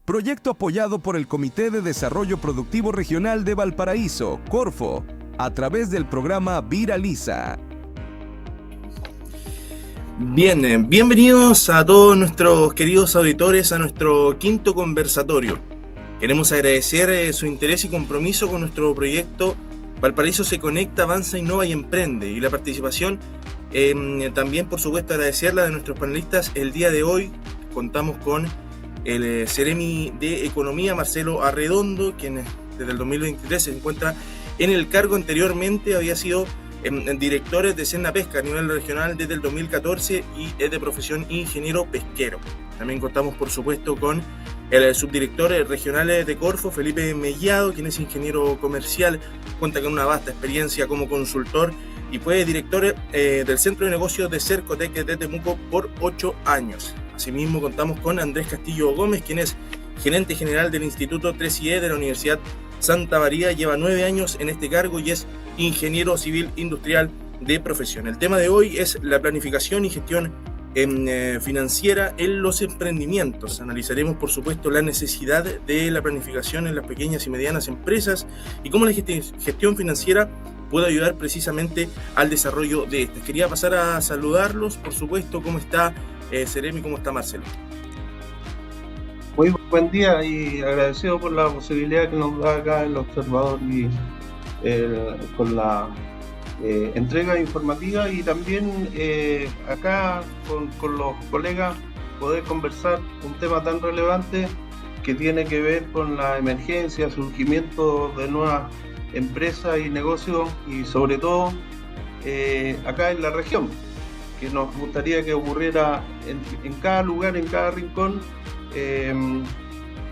proyecto apoyado por el Comité de Desarrollo Productivo Regional de Valparaíso, Corfo, a través del programa Viraliza. Bien, bienvenidos a todos nuestros queridos auditores a nuestro quinto conversatorio. Queremos agradecer su interés y compromiso con nuestro proyecto Valparaíso se conecta, avanza, innova y emprende, y la participación también, por supuesto, agradecerla de nuestros panelistas. El día de hoy contamos con el Ceremi de Economía, Marcelo Arredondo, quien desde el 2023 se encuentra en el cargo. Anteriormente había sido director de Senna Pesca a nivel regional desde el 2014 y es de profesión ingeniero pesquero. También contamos, por supuesto, con el subdirector regional de Corfo, Felipe Mellado, quien es ingeniero comercial, cuenta con una vasta experiencia como consultor y fue director del Centro de Negocios de Cercotec de Temuco por 8 años. Asimismo, contamos con Andrés Castillo Gómez, quien es gerente general del Instituto 3IE de la Universidad Santa María, lleva 9 años en este cargo y es ingeniero civil industrial de profesión. El tema de hoy es la planificación y gestión financiera en los emprendimientos. Analizaremos, por supuesto, la necesidad de la planificación en las pequeñas y medianas empresas y cómo la gestión financiera puede ayudar precisamente al desarrollo de estas. Quería pasar a saludarlos, por supuesto. ¿Cómo está Ceremi? ¿Cómo está Marcelo? Muy buen día y agradecido por la posibilidad que nos da acá el observador y con la entrega informativa y también acá con los colegas poder conversar un tema tan relevante que tiene que ver con la emergencia, surgimiento de nuevas empresas y negocios y sobre todo acá en la región, que nos gustaría que ocurriera en cada lugar, en cada rincón,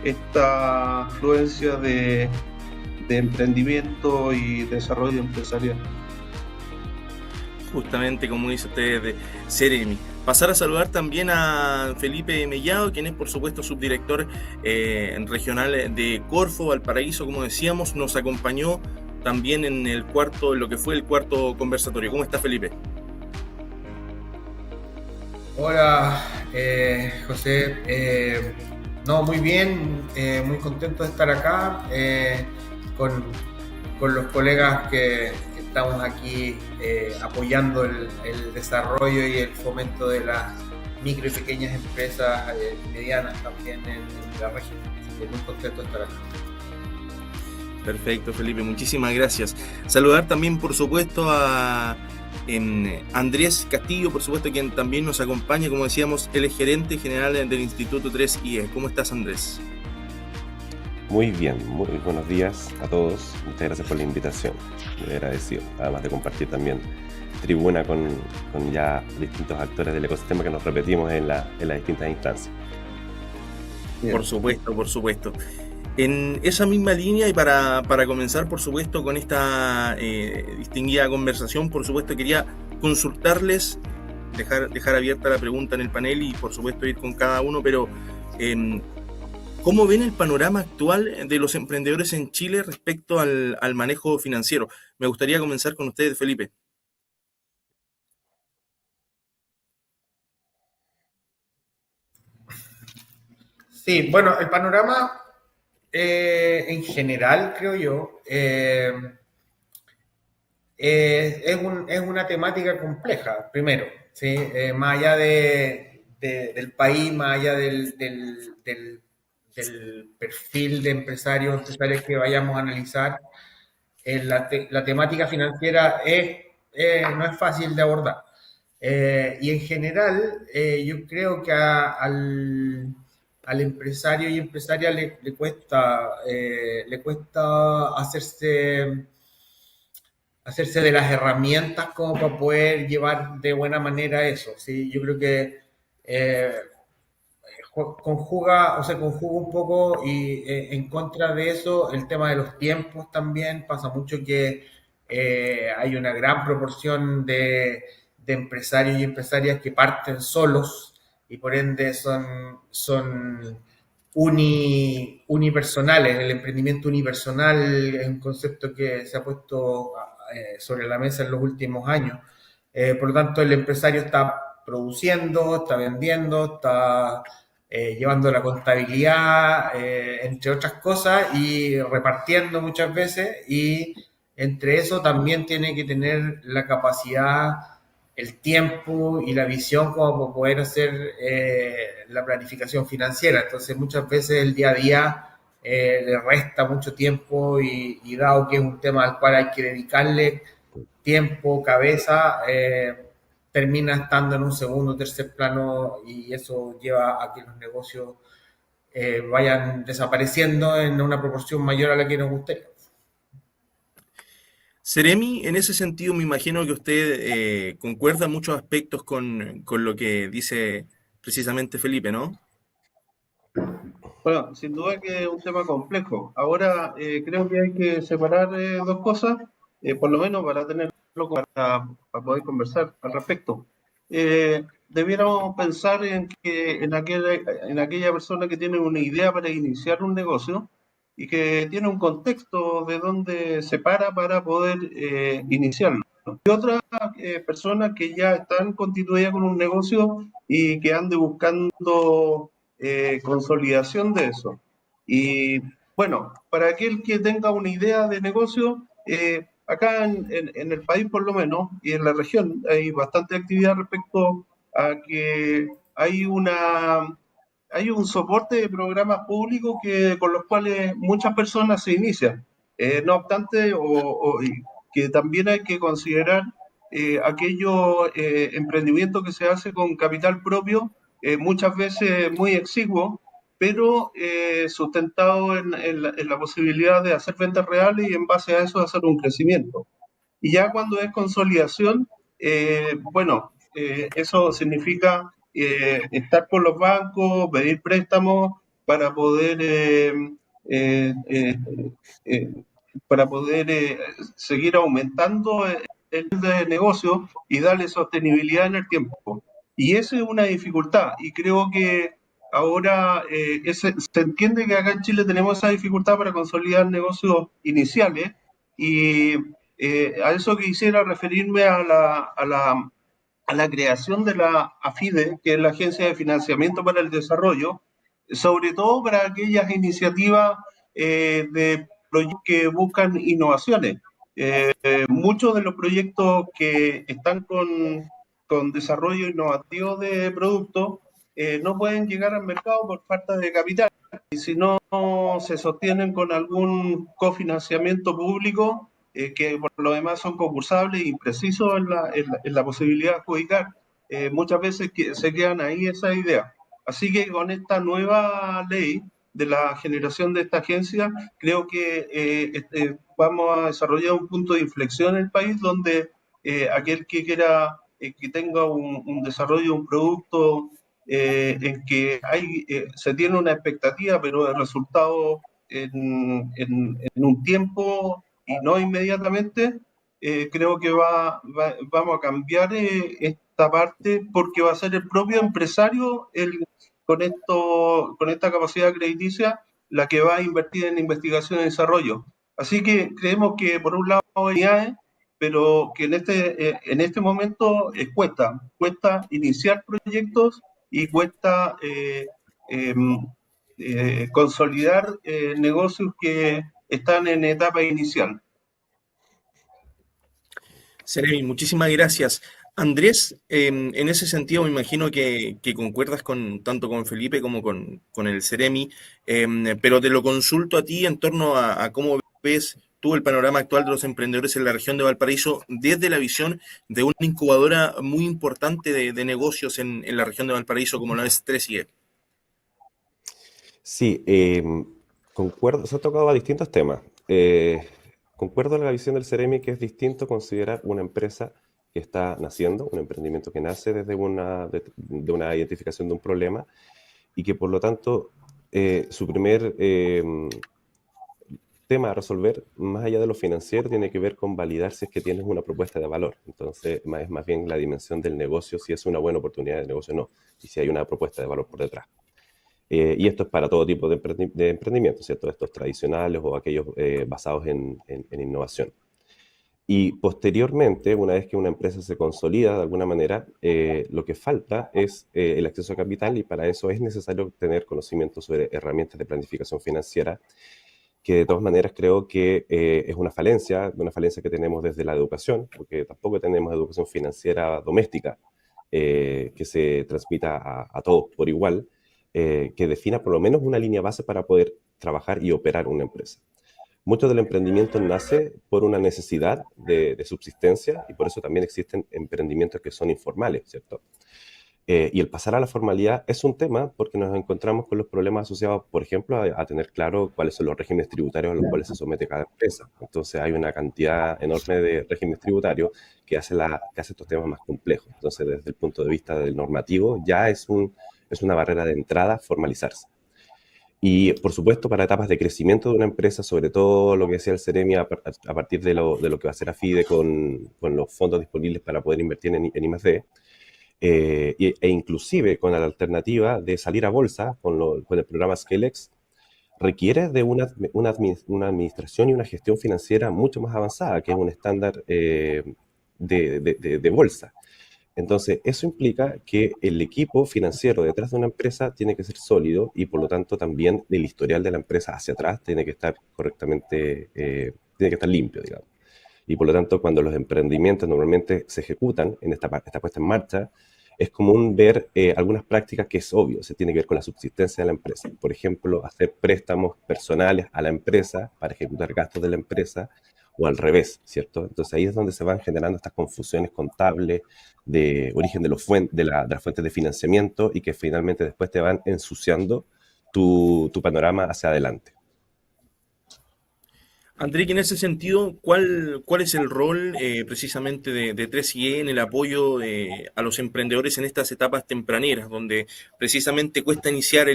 esta afluencia de emprendimiento y desarrollo empresarial. Justamente como dice usted de Ceremi. Pasar a saludar también a Felipe Mellado, quien es, por supuesto, subdirector regional de Corfo, Valparaíso, como decíamos, nos acompañó también en lo que fue el cuarto conversatorio. ¿Cómo está, Felipe? Hola, José. Muy bien, muy contento de estar acá con los colegas que estamos aquí apoyando el desarrollo y el fomento de las micro y pequeñas empresas medianas también en la región. Así que muy contento de estar acá. Perfecto, Felipe, muchísimas gracias. Saludar también, por supuesto, a Andrés Castillo, por supuesto, quien también nos acompaña, como decíamos, él es gerente general del Instituto 3IE. ¿Cómo estás, Andrés? Muy bien, muy buenos días a todos. Muchas gracias por la invitación. Muy agradecido, además de compartir también tribuna con ya distintos actores del ecosistema que nos repetimos en las distintas instancias. Bien. Por supuesto. En esa misma línea y para comenzar, por supuesto, con esta distinguida conversación, por supuesto, quería consultarles, dejar abierta la pregunta en el panel y, por supuesto, ir con cada uno, pero ¿cómo ven el panorama actual de los emprendedores en Chile respecto al manejo financiero? Me gustaría comenzar con ustedes, Felipe. Sí, bueno, el panorama en general, creo yo, es una temática compleja, primero, ¿sí? Más allá del país, más allá del perfil de empresarios que vayamos a analizar, la temática financiera no es fácil de abordar. Y en general, yo creo que al empresario y empresaria le cuesta hacerse de las herramientas como para poder llevar de buena manera eso, ¿sí? Yo creo que conjuga un poco y en contra de eso el tema de los tiempos también. Pasa mucho que hay una gran proporción de empresarios y empresarias que parten solos y por ende son unipersonales. El emprendimiento unipersonal es un concepto que se ha puesto sobre la mesa en los últimos años. Por lo tanto, el empresario está produciendo, está vendiendo, está llevando la contabilidad, entre otras cosas, y repartiendo muchas veces, y entre eso también tiene que tener la capacidad, el tiempo y la visión como para poder hacer la planificación financiera. Entonces muchas veces el día a día le resta mucho tiempo y dado que es un tema al cual hay que dedicarle tiempo, cabeza, termina estando en un segundo o tercer plano y eso lleva a que los negocios vayan desapareciendo en una proporción mayor a la que nos gustaría. Seremi, en ese sentido me imagino que usted concuerda en muchos aspectos con lo que dice precisamente Felipe, ¿no? Bueno, sin duda que es un tema complejo. Ahora creo que hay que separar dos cosas, por lo menos para tenerlo para poder conversar al respecto. Debiéramos pensar en que en aquella persona que tiene una idea para iniciar un negocio y que tiene un contexto de donde se para poder iniciarlo. Y otras personas que ya están constituidas con un negocio y que ande buscando consolidación de eso. Y bueno, para aquel que tenga una idea de negocio, acá en el país por lo menos, y en la región, hay bastante actividad respecto a que hay un soporte de programas públicos con los cuales muchas personas se inician. No obstante, que también hay que considerar aquellos emprendimientos que se hace con capital propio, muchas veces muy exiguo, pero sustentado en la posibilidad de hacer ventas reales y en base a eso hacer un crecimiento. Y ya cuando es consolidación, bueno, eso significa estar con los bancos, pedir préstamos para poder, eh, eh, eh, para poder seguir aumentando el de negocio y darle sostenibilidad en el tiempo. Y esa es una dificultad y creo que ahora se entiende que acá en Chile tenemos esa dificultad para consolidar negocios iniciales y a eso quisiera referirme a la creación de la AFIDE, que es la Agencia de Financiamiento para el Desarrollo, sobre todo para aquellas iniciativas de proyectos que buscan innovaciones. Muchos de los proyectos que están con desarrollo innovativo de productos no pueden llegar al mercado por falta de capital. Y si no se sostienen con algún cofinanciamiento público, que por lo demás son concursables y precisos en la posibilidad de adjudicar, muchas veces se quedan ahí esas ideas. Así que con esta nueva ley de la generación de esta agencia, creo que vamos a desarrollar un punto de inflexión en el país donde aquel que quiera, que tenga un desarrollo, un producto en que se tiene una expectativa, pero el resultado en un tiempo y no inmediatamente, creo que vamos a cambiar esta parte porque va a ser el propio empresario con esta capacidad crediticia la que va a invertir en investigación y desarrollo. Así que creemos que por un lado hay IAE, pero que en este momento cuesta iniciar proyectos y cuesta consolidar negocios que están en etapa inicial. Seremi, muchísimas gracias. Andrés, en ese sentido me imagino que concuerdas tanto con Felipe como con el Seremi, pero te lo consulto a ti en torno a cómo ves tú el panorama actual de los emprendedores en la región de Valparaíso desde la visión de una incubadora muy importante de negocios en la región de Valparaíso como la es 3IE. Sí, concuerdo, se ha tocado a distintos temas. Concuerdo en la visión del Seremi que es distinto considerar una empresa que está naciendo, un emprendimiento que nace desde de una identificación de un problema y que por lo tanto su primer tema a resolver, más allá de lo financiero, tiene que ver con validar si es que tienes una propuesta de valor. Entonces es más bien la dimensión del negocio, si es una buena oportunidad de negocio o no, y si hay una propuesta de valor por detrás. Y esto es para todo tipo de emprendimientos, ¿cierto? Estos tradicionales o aquellos basados en innovación. Y posteriormente, una vez que una empresa se consolida de alguna manera, lo que falta es el acceso a capital y para eso es necesario tener conocimiento sobre herramientas de planificación financiera, que de todas maneras creo que es una falencia que tenemos desde la educación, porque tampoco tenemos educación financiera doméstica que se transmita a todos por igual, que defina por lo menos una línea base para poder trabajar y operar una empresa. Mucho del emprendimiento nace por una necesidad de subsistencia y por eso también existen emprendimientos que son informales, ¿cierto? Y el pasar a la formalidad es un tema porque nos encontramos con los problemas asociados, por ejemplo, a tener claro cuáles son los regímenes tributarios a los cuales se somete cada empresa. Entonces hay una cantidad enorme de regímenes tributarios que hace estos temas más complejos. Entonces, desde el punto de vista del normativo, ya es una barrera de entrada formalizarse. Y, por supuesto, para etapas de crecimiento de una empresa, sobre todo lo que decía el Ceremi a partir de lo que va a hacer AFIDE con los fondos disponibles para poder invertir en I+D, e inclusive con la alternativa de salir a bolsa con el programa ScaleX, requiere de una administración y una gestión financiera mucho más avanzada, que es un estándar de bolsa. Entonces, eso implica que el equipo financiero detrás de una empresa tiene que ser sólido y, por lo tanto, también el historial de la empresa hacia atrás tiene que estar correctamente, tiene que estar limpio, digamos. Y, por lo tanto, cuando los emprendimientos normalmente se ejecutan en esta puesta en marcha, es común ver algunas prácticas que es obvio, se tiene que ver con la subsistencia de la empresa. Por ejemplo, hacer préstamos personales a la empresa para ejecutar gastos de la empresa o al revés, ¿cierto? Entonces ahí es donde se van generando estas confusiones contables de origen de las fuentes de financiamiento y que finalmente después te van ensuciando tu panorama hacia adelante. André, que en ese sentido, ¿cuál es el rol precisamente de 3IE en el apoyo a los emprendedores en estas etapas tempraneras, donde precisamente cuesta iniciar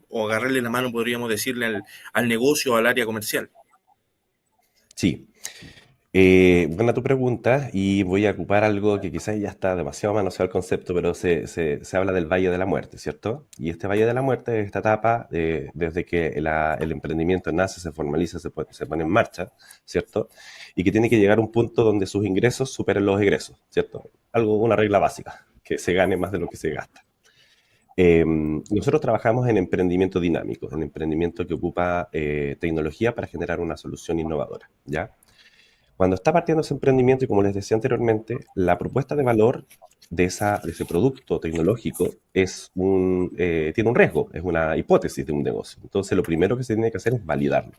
o agarrarle la mano, podríamos decirle, al negocio o al área comercial? Sí. Buena tu pregunta y voy a ocupar algo que quizás ya está demasiado manoseado el concepto, pero se habla del Valle de la Muerte, ¿cierto? Y este Valle de la Muerte es esta etapa desde que el emprendimiento nace, se formaliza, se pone en marcha, ¿cierto? Y que tiene que llegar a un punto donde sus ingresos superen los egresos, ¿cierto? Una regla básica, que se gane más de lo que se gasta. Nosotros trabajamos en emprendimiento dinámico, en emprendimiento que ocupa tecnología para generar una solución innovadora, ¿ya? Cuando está partiendo ese emprendimiento, y como les decía anteriormente, la propuesta de valor de ese producto tecnológico tiene un riesgo, es una hipótesis de un negocio. Entonces, lo primero que se tiene que hacer es validarlo.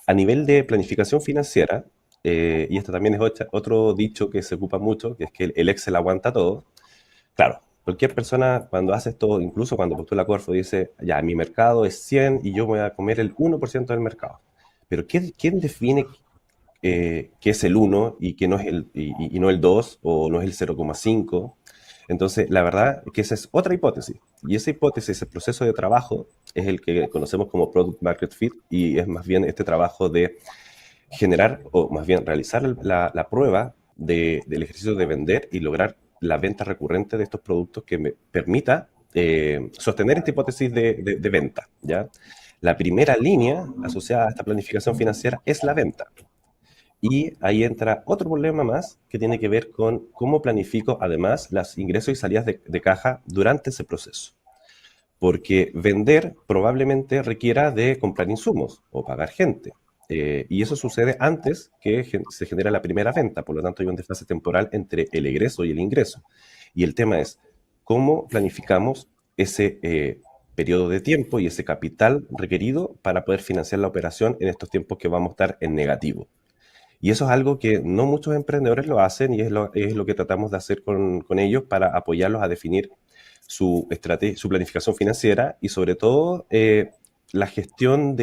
A nivel de planificación financiera, y esto también es otro dicho que se ocupa mucho, que es que el Excel aguanta todo. Claro, cualquier persona cuando hace esto, incluso cuando postula Corfo, dice, ya, mi mercado es 100 y yo voy a comer el 1% del mercado. Pero ¿quién define qué es el 1 y que no es y no el 2 o no es el 0,5? Entonces, la verdad es que esa es otra hipótesis. Y esa hipótesis, ese proceso de trabajo, es el que conocemos como Product Market Fit y es más bien este trabajo de generar, o más bien realizar la prueba del ejercicio de vender y lograr la venta recurrente de estos productos que me permita sostener esta hipótesis de venta, ¿ya? La primera línea asociada a esta planificación financiera es la venta. Y ahí entra otro problema más que tiene que ver con cómo planifico además los ingresos y salidas de caja durante ese proceso. Porque vender probablemente requiera de comprar insumos o pagar gente. Y eso sucede antes que se genera la primera venta. Por lo tanto, hay un desfase temporal entre el egreso y el ingreso. Y el tema es cómo planificamos ese periodo de tiempo y ese capital requerido para poder financiar la operación en estos tiempos que vamos a estar en negativo. Y eso es algo que no muchos emprendedores lo hacen y es lo que tratamos de hacer con ellos para apoyarlos a definir su planificación financiera y sobre todo la gestión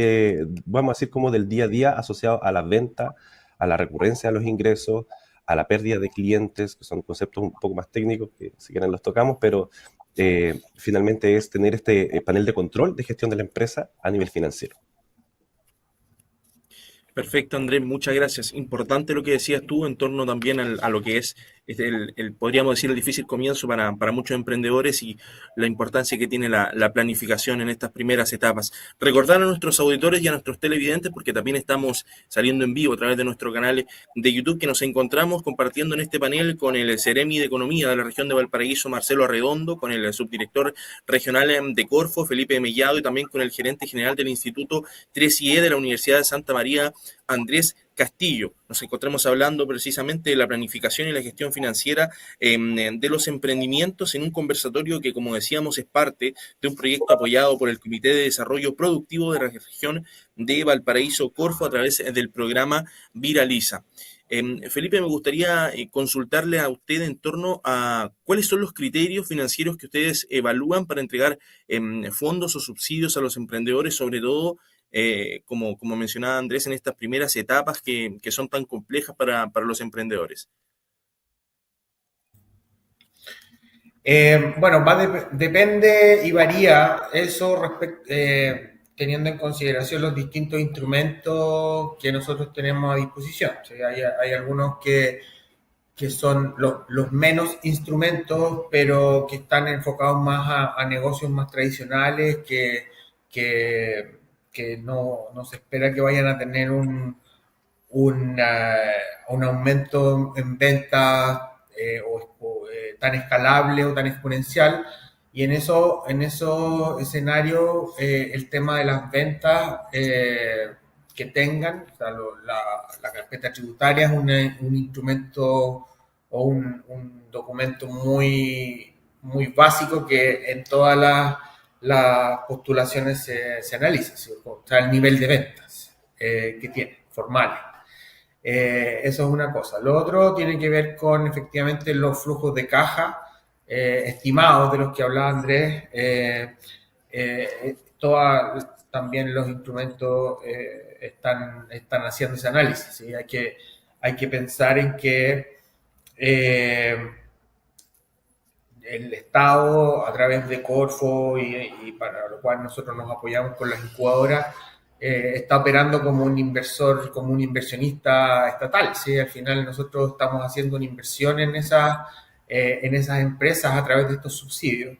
vamos a decir, como del día a día asociado a la venta, a la recurrencia de los ingresos, a la pérdida de clientes, que son conceptos un poco más técnicos que si quieren los tocamos, pero finalmente es tener este panel de control de gestión de la empresa a nivel financiero. Perfecto, Andrés, muchas gracias. Importante lo que decías tú en torno también a lo que es podríamos decir, el difícil comienzo para muchos emprendedores y la importancia que tiene la planificación en estas primeras etapas. Recordar a nuestros auditores y a nuestros televidentes, porque también estamos saliendo en vivo a través de nuestro canal de YouTube, que nos encontramos compartiendo en este panel con el Ceremi de Economía de la región de Valparaíso, Marcelo Arredondo, con el subdirector regional de Corfo, Felipe Mellado, y también con el gerente general del Instituto 3IE de la Universidad de Santa María, Andrés Castillo. Nos encontramos hablando precisamente de la planificación y la gestión financiera de los emprendimientos en un conversatorio que, como decíamos, es parte de un proyecto apoyado por el Comité de Desarrollo Productivo de la región de Valparaíso Corfo a través del programa Viraliza. Felipe, me gustaría consultarle a usted en torno a cuáles son los criterios financieros que ustedes evalúan para entregar fondos o subsidios a los emprendedores, sobre todo como mencionaba Andrés, en estas primeras etapas que son tan complejas para los emprendedores. Bueno, depende y varía eso teniendo en consideración los distintos instrumentos que nosotros tenemos a disposición. O sea, hay algunos que son los menos instrumentos, pero que están enfocados más a negocios más tradicionales que no se espera que vayan a tener un aumento en ventas tan escalable o tan exponencial. Y en esos escenarios, el tema de las ventas que tengan, o sea, la carpeta tributaria es un instrumento o un documento muy, muy básico que en todas las postulaciones se analiza, ¿sí? O sea, el nivel de ventas que tiene, formales. Eso es una cosa. Lo otro tiene que ver con efectivamente los flujos de caja estimados de los que hablaba Andrés. También los instrumentos están haciendo ese análisis, ¿sí? Hay que pensar en que el Estado, a través de Corfo y para lo cual nosotros nos apoyamos con las incubadoras, está operando como un inversor, como un inversionista estatal, ¿sí? Al final nosotros estamos haciendo una inversión en esas empresas a través de estos subsidios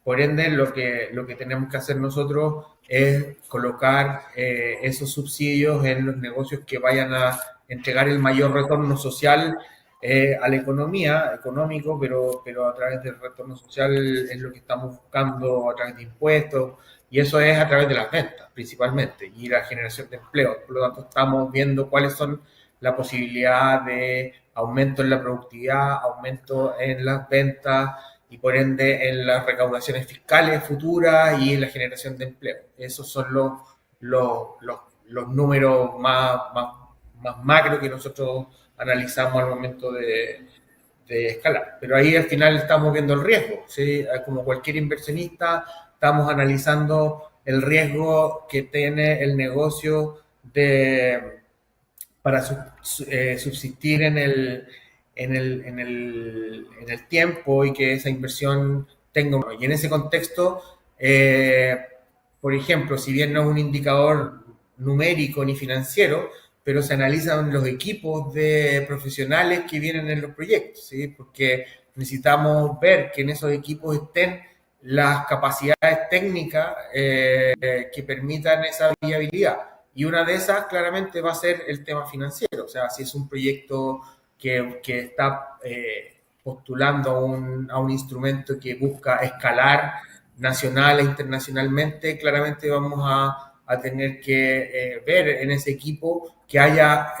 por ende lo que tenemos que hacer nosotros es colocar esos subsidios en los negocios que vayan a entregar el mayor retorno social a la economía, económico, pero a través del retorno social es lo que estamos buscando a través de impuestos, y eso es a través de las ventas principalmente, y la generación de empleo. Por lo tanto, estamos viendo cuáles son la posibilidad de aumento en la productividad, aumento en las ventas y por ende en las recaudaciones fiscales futuras y en la generación de empleo. Esos son los números más macro que nosotros analizamos al momento de escalar. Pero ahí al final estamos viendo el riesgo, ¿sí? Como cualquier inversionista, estamos analizando el riesgo que tiene el negocio para subsistir en el tiempo y que esa inversión tenga. Y en ese contexto, por ejemplo, si bien no es un indicador numérico ni financiero, pero se analizan los equipos de profesionales que vienen en los proyectos, ¿sí? Porque necesitamos ver que en esos equipos estén las capacidades técnicas que permitan esa viabilidad. Y una de esas claramente va a ser el tema financiero. O sea, si es un proyecto que está postulando a un instrumento que busca escalar nacional e internacionalmente, claramente vamos a tener que ver en ese equipo que haya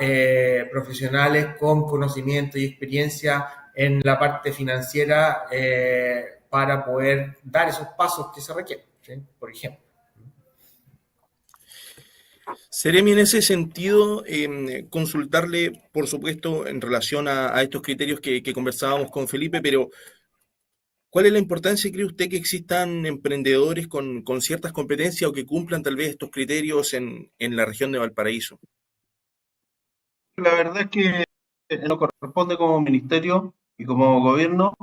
profesionales con conocimiento y experiencia en la parte financiera para poder dar esos pasos que se requieren, ¿sí? Por ejemplo. Ceremi, en ese sentido, consultarle, por supuesto, en relación a estos criterios que conversábamos con Felipe, pero ¿cuál es la importancia, cree usted, que existan emprendedores con ciertas competencias o que cumplan tal vez estos criterios en la región de Valparaíso? La verdad es que nos corresponde como ministerio y como gobierno,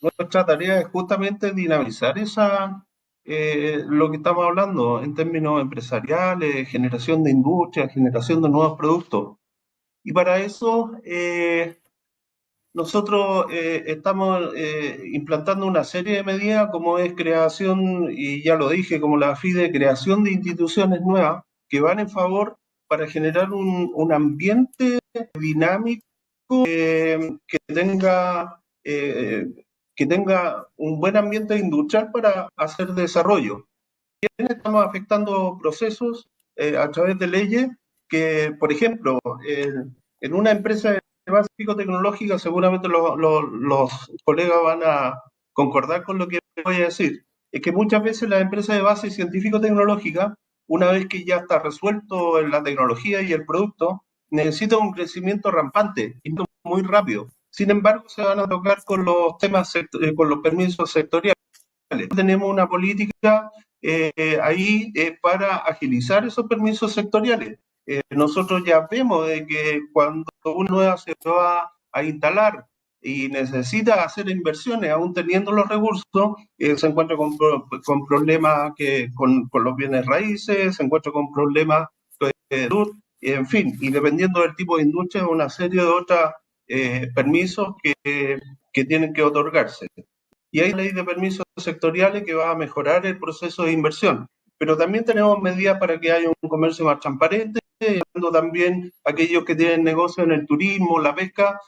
nuestra tarea es justamente dinamizar esa lo que estamos hablando en términos empresariales, generación de industria, generación de nuevos productos. Y para eso nosotros estamos implantando una serie de medidas como es creación, y ya lo dije, como la FIDE, creación de instituciones nuevas que van en favor para generar un ambiente dinámico que tenga, que tenga un buen ambiente industrial para hacer desarrollo. Estamos afectando procesos a través de leyes que, por ejemplo, en una empresa de base tecnológica, seguramente los colegas van a concordar con lo que voy a decir, es que muchas veces las empresas de base científico-tecnológica, una vez que ya está resuelto en la tecnología y el producto, necesitan un crecimiento rampante y muy rápido. Sin embargo, se van a tocar con los temas, con los permisos sectoriales. Tenemos una política ahí para agilizar esos permisos sectoriales. Nosotros ya vemos de que cuando una nueva se va a instalar y necesita hacer inversiones, aún teniendo los recursos, se encuentra con problemas con los bienes raíces, se encuentra con problemas de salud, en fin, y dependiendo del tipo de industria, una serie de otros permisos que tienen que otorgarse. Y hay ley de permisos sectoriales que va a mejorar el proceso de inversión. Pero también tenemos medidas para que haya un comercio más transparente, también aquellos que tienen negocio en el turismo, la pesca,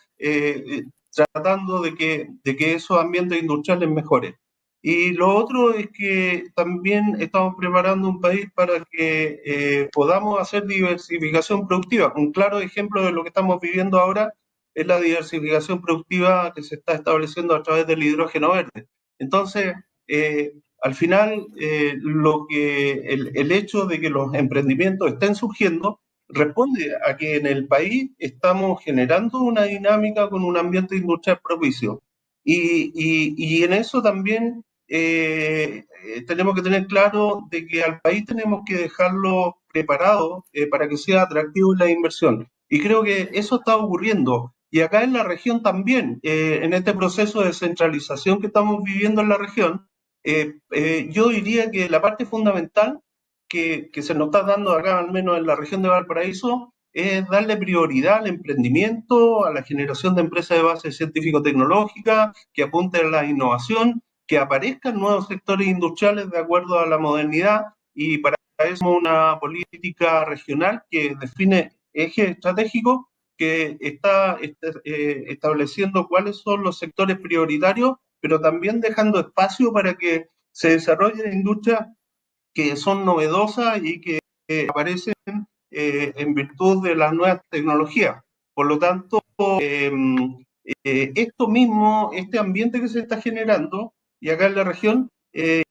tratando de que esos ambientes industriales mejoren. Y lo otro es que también estamos preparando un país para que podamos hacer diversificación productiva. Un claro ejemplo de lo que estamos viviendo ahora es la diversificación productiva que se está estableciendo a través del hidrógeno verde. Entonces, al final, el hecho de que los emprendimientos estén surgiendo responde a que en el país estamos generando una dinámica con un ambiente industrial propicio. Y en eso también tenemos que tener claro de que al país tenemos que dejarlo preparado para que sea atractivo la inversión. Y creo que eso está ocurriendo. Y acá en la región también, en este proceso de centralización que estamos viviendo en la región, yo diría que la parte fundamental que se nos está dando acá, al menos en la región de Valparaíso, es darle prioridad al emprendimiento, a la generación de empresas de base científico-tecnológica, que apunten a la innovación, que aparezcan nuevos sectores industriales de acuerdo a la modernidad, y para eso una política regional que define ejes estratégicos, que está estableciendo cuáles son los sectores prioritarios, pero también dejando espacio para que se desarrollen industrias que son novedosas y que aparecen en virtud de las nuevas tecnologías. Por lo tanto, esto mismo, este ambiente que se está generando, y acá en la región,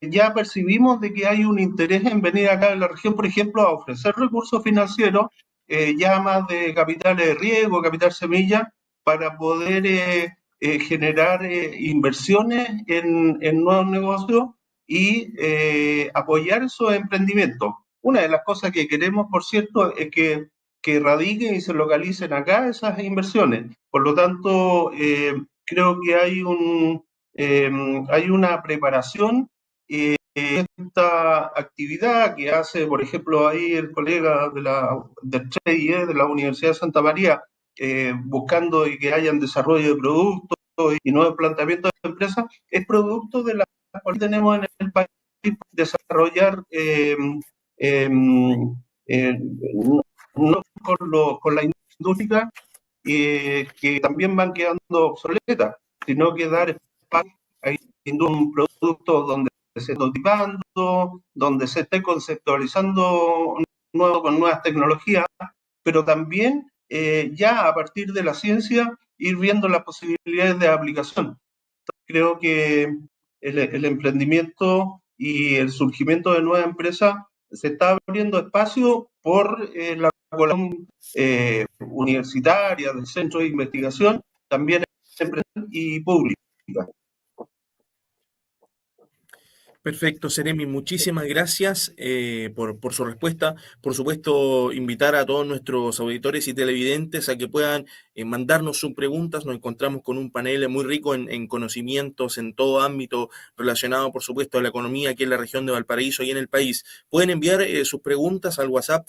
ya percibimos de que hay un interés en venir acá en la región, por ejemplo, a ofrecer recursos financieros, ya más de capitales de riesgo, capital semilla, para poder generar inversiones en nuevos negocios y apoyar esos emprendimientos. Una de las cosas que queremos, por cierto, es que radiquen y se localicen acá esas inversiones. Por lo tanto, creo que hay una preparación esta actividad que hace, por ejemplo, ahí el colega del TREIE, de la Universidad de Santa María, buscando y que hayan desarrollo de productos y nuevos planteamientos de empresas, es producto de la que tenemos en el país, desarrollar no con la industria que también van quedando obsoletas, sino que dar espacio a un producto donde se esté motivando, donde se esté conceptualizando con nuevas tecnologías, pero también ya a partir de la ciencia ir viendo las posibilidades de aplicación. Creo que el emprendimiento y el surgimiento de nuevas empresas se está abriendo espacio por la colaboración universitaria, del centro de investigación, también y pública. Perfecto, Seremi, muchísimas gracias por su respuesta. Por supuesto, invitar a todos nuestros auditores y televidentes a que puedan mandarnos sus preguntas. Nos encontramos con un panel muy rico en conocimientos en todo ámbito relacionado, por supuesto, a la economía aquí en la región de Valparaíso y en el país. Pueden enviar sus preguntas al WhatsApp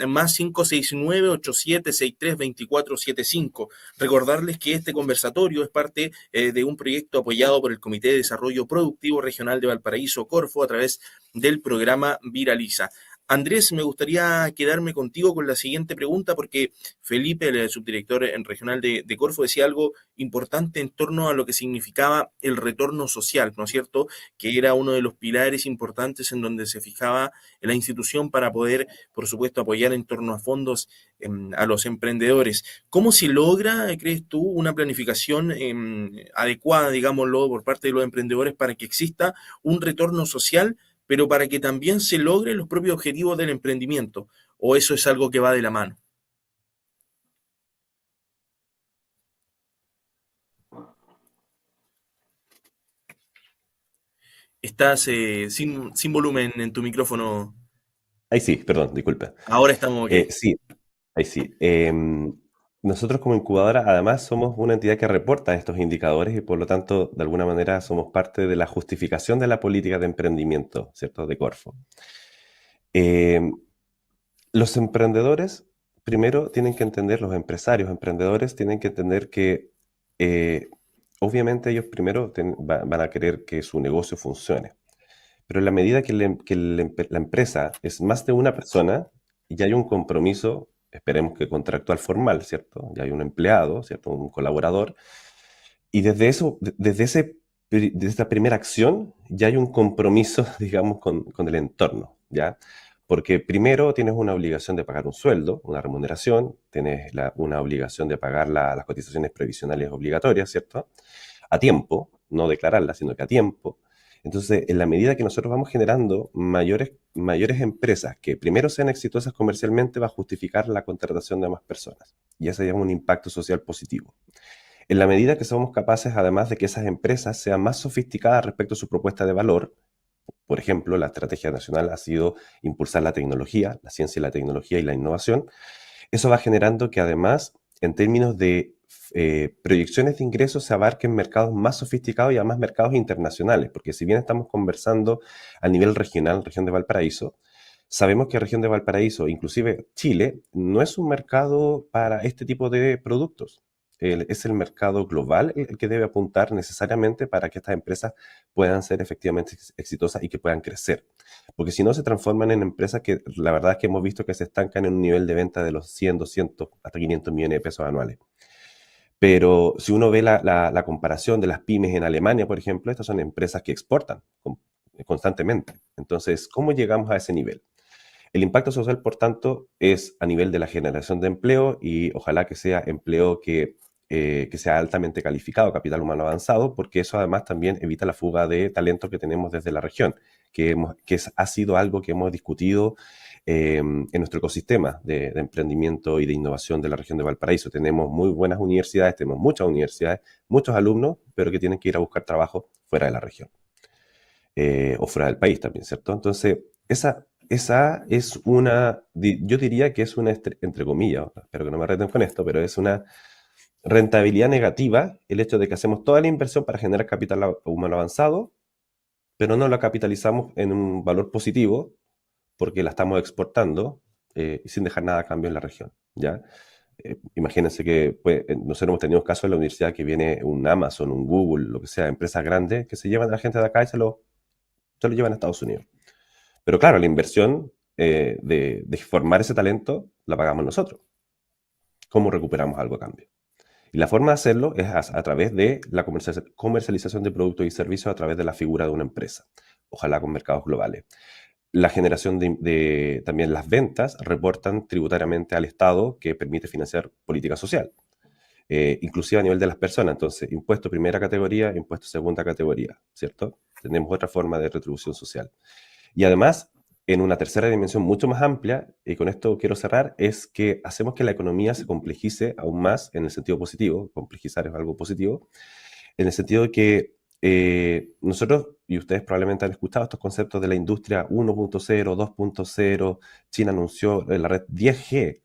más 569-8763-2475. Recordarles que este conversatorio es parte de un proyecto apoyado por el Comité de Desarrollo Productivo Regional de Valparaíso, Corfo, a través del programa Viraliza. Andrés, me gustaría quedarme contigo con la siguiente pregunta, porque Felipe, el subdirector regional de Corfo, decía algo importante en torno a lo que significaba el retorno social, ¿no es cierto?, que era uno de los pilares importantes en donde se fijaba la institución para poder, por supuesto, apoyar en torno a fondos a los emprendedores. ¿Cómo se logra, crees tú, una planificación adecuada, digámoslo, por parte de los emprendedores para que exista un retorno social, pero para que también se logren los propios objetivos del emprendimiento? ¿O eso es algo que va de la mano? Estás sin volumen en tu micrófono. Ahí sí, perdón, disculpa. Ahora estamos ok. Sí, ahí sí. Nosotros como incubadora además somos una entidad que reporta estos indicadores y por lo tanto de alguna manera somos parte de la justificación de la política de emprendimiento, ¿cierto?, de Corfo. Los emprendedores primero tienen que entender, los emprendedores tienen que entender que obviamente ellos primero van a querer que su negocio funcione. Pero en la medida que la empresa es más de una persona y ya hay un compromiso, esperemos que contractual formal, ¿cierto? Ya hay un empleado, ¿cierto? Un colaborador. Y desde esta primera acción ya hay un compromiso, digamos, con el entorno, ¿ya? Porque primero tienes una obligación de pagar un sueldo, una remuneración, tienes una obligación de pagar las cotizaciones previsionales obligatorias, ¿cierto?, a tiempo, no declararlas, sino que a tiempo. Entonces, en la medida que nosotros vamos generando mayores empresas que primero sean exitosas comercialmente, va a justificar la contratación de más personas. Y ese es un impacto social positivo. En la medida que somos capaces, además de que esas empresas sean más sofisticadas respecto a su propuesta de valor, por ejemplo, la estrategia nacional ha sido impulsar la tecnología, la ciencia y la tecnología y la innovación. Eso va generando que además, en términos de proyecciones de ingresos, se abarquen mercados más sofisticados y además mercados internacionales, porque si bien estamos conversando a nivel regional, región de Valparaíso, sabemos que región de Valparaíso, inclusive Chile, no es un mercado para este tipo de productos. Es el mercado global el que debe apuntar necesariamente para que estas empresas puedan ser efectivamente exitosas y que puedan crecer. Porque si no, se transforman en empresas que la verdad es que hemos visto que se estancan en un nivel de venta de los 100, 200, hasta 500 millones de pesos anuales. Pero si uno ve la comparación de las pymes en Alemania, por ejemplo, estas son empresas que exportan constantemente. Entonces, ¿cómo llegamos a ese nivel? El impacto social, por tanto, es a nivel de la generación de empleo y ojalá que sea empleo que sea altamente calificado, capital humano avanzado, porque eso además también evita la fuga de talento que tenemos desde la región, ha sido algo que hemos discutido en nuestro ecosistema de emprendimiento y de innovación de la región de Valparaíso. Tenemos muy buenas universidades, tenemos muchas universidades, muchos alumnos, pero que tienen que ir a buscar trabajo fuera de la región o fuera del país también, ¿cierto? Entonces, esa es yo diría que es una, entre comillas, espero que no me reten con esto, pero es una rentabilidad negativa el hecho de que hacemos toda la inversión para generar capital humano avanzado, pero no la capitalizamos en un valor positivo porque la estamos exportando sin dejar nada a cambio en la región, ¿ya? Imagínense que nosotros hemos tenido casos en la universidad que viene un Amazon, un Google, lo que sea, empresas grandes que se llevan a la gente de acá y se lo llevan a Estados Unidos. Pero claro, la inversión de formar ese talento la pagamos nosotros. ¿Cómo recuperamos algo a cambio? Y la forma de hacerlo es a través de la comercialización de productos y servicios a través de la figura de una empresa, ojalá con mercados globales. La generación de también las ventas reportan tributariamente al Estado, que permite financiar política social, inclusive a nivel de las personas. Entonces, impuesto primera categoría, impuesto segunda categoría, ¿cierto? Tenemos otra forma de retribución social. Y además, en una tercera dimensión mucho más amplia, y con esto quiero cerrar, es que hacemos que la economía se complejice aún más en el sentido positivo. Complejizar es algo positivo, en el sentido de que nosotros, y ustedes probablemente han escuchado estos conceptos de la industria 1.0, 2.0, China anunció la red 10G.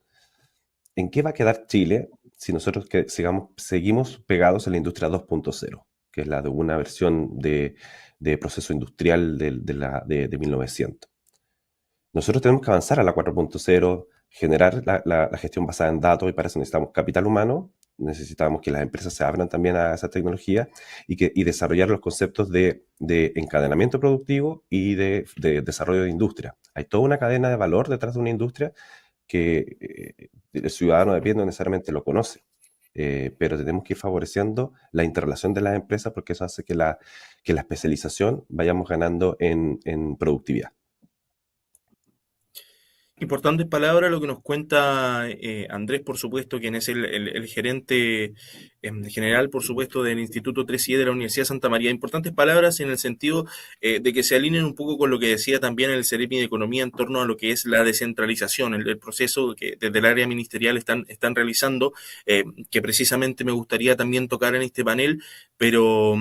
¿En qué va a quedar Chile si nosotros seguimos pegados en la industria 2.0, que es la de una versión de proceso industrial de 1900. Nosotros tenemos que avanzar a la 4.0, generar la gestión basada en datos, y para eso necesitamos capital humano, necesitamos que las empresas se abran también a esa tecnología y desarrollar los conceptos de encadenamiento productivo y de desarrollo de industria. Hay toda una cadena de valor detrás de una industria que el ciudadano de pie no necesariamente lo conoce. Pero tenemos que ir favoreciendo la interrelación de las empresas, porque eso hace que la especialización vayamos ganando en productividad. Importantes palabras lo que nos cuenta Andrés, por supuesto, quien es el gerente general, por supuesto, del Instituto 3IE de la Universidad de Santa María. Importantes palabras en el sentido de que se alineen un poco con lo que decía también el Ceremi de Economía en torno a lo que es la descentralización, el proceso que desde el área ministerial están realizando, que precisamente me gustaría también tocar en este panel, pero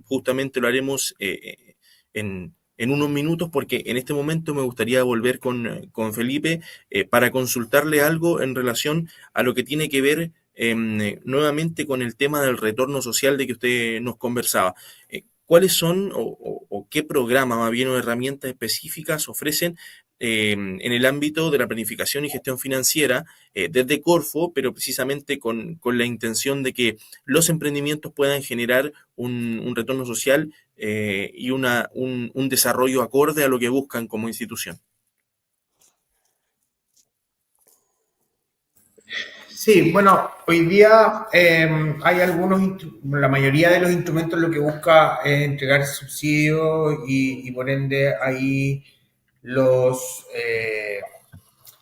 justamente lo haremos en unos minutos, porque en este momento me gustaría volver con Felipe para consultarle algo en relación a lo que tiene que ver nuevamente con el tema del retorno social de que usted nos conversaba. ¿Cuáles son o qué programa más bien o herramientas específicas ofrecen en el ámbito de la planificación y gestión financiera desde Corfo, pero precisamente con la intención de que los emprendimientos puedan generar un retorno social y un desarrollo acorde a lo que buscan como institución? Sí, bueno, hoy día hay la mayoría de los instrumentos lo que busca es entregar subsidios y por ende ahí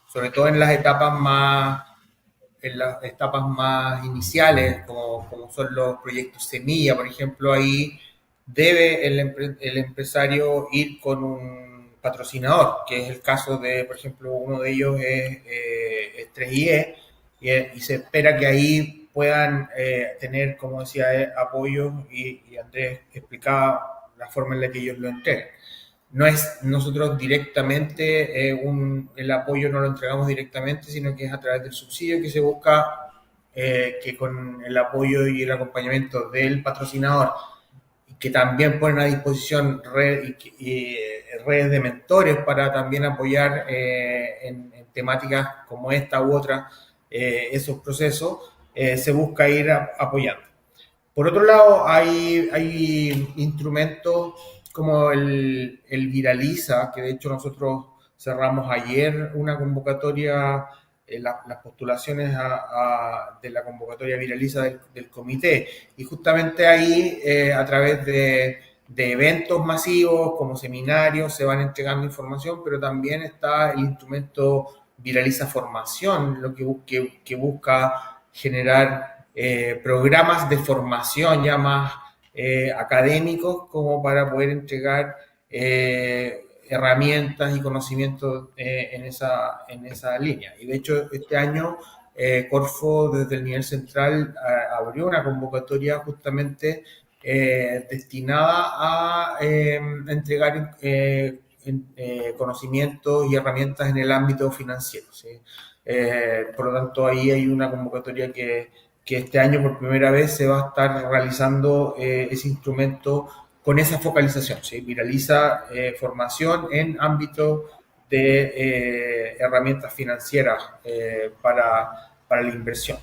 sobre todo en las etapas más iniciales, como son los proyectos semilla, por ejemplo, ahí debe el empresario ir con un patrocinador, que es el caso de, por ejemplo, uno de ellos es 3IE, y se espera que ahí puedan tener, como decía, apoyo, y Andrés explicaba la forma en la que ellos lo entregan. No es nosotros directamente, el apoyo no lo entregamos directamente, sino que es a través del subsidio que se busca que con el apoyo y el acompañamiento del patrocinador, que también ponen a disposición redes de mentores para también apoyar en temáticas como esta u otra, esos procesos, se busca ir apoyando. Por otro lado, hay instrumentos como el Viraliza, que de hecho nosotros cerramos ayer una convocatoria, las postulaciones de la convocatoria Viraliza del comité, y justamente ahí a través de eventos masivos como seminarios se van entregando información, pero también está el instrumento Viraliza Formación, lo que busca generar programas de formación ya más académicos, como para poder entregar herramientas y conocimientos en esa línea. Y de hecho este año Corfo desde el nivel central abrió una convocatoria justamente destinada a entregar conocimientos y herramientas en el ámbito financiero, ¿sí? Por lo tanto, ahí hay una convocatoria que este año por primera vez se va a estar realizando ese instrumento con esa focalización, ¿sí? Viraliza formación en ámbito de herramientas financieras para la inversión.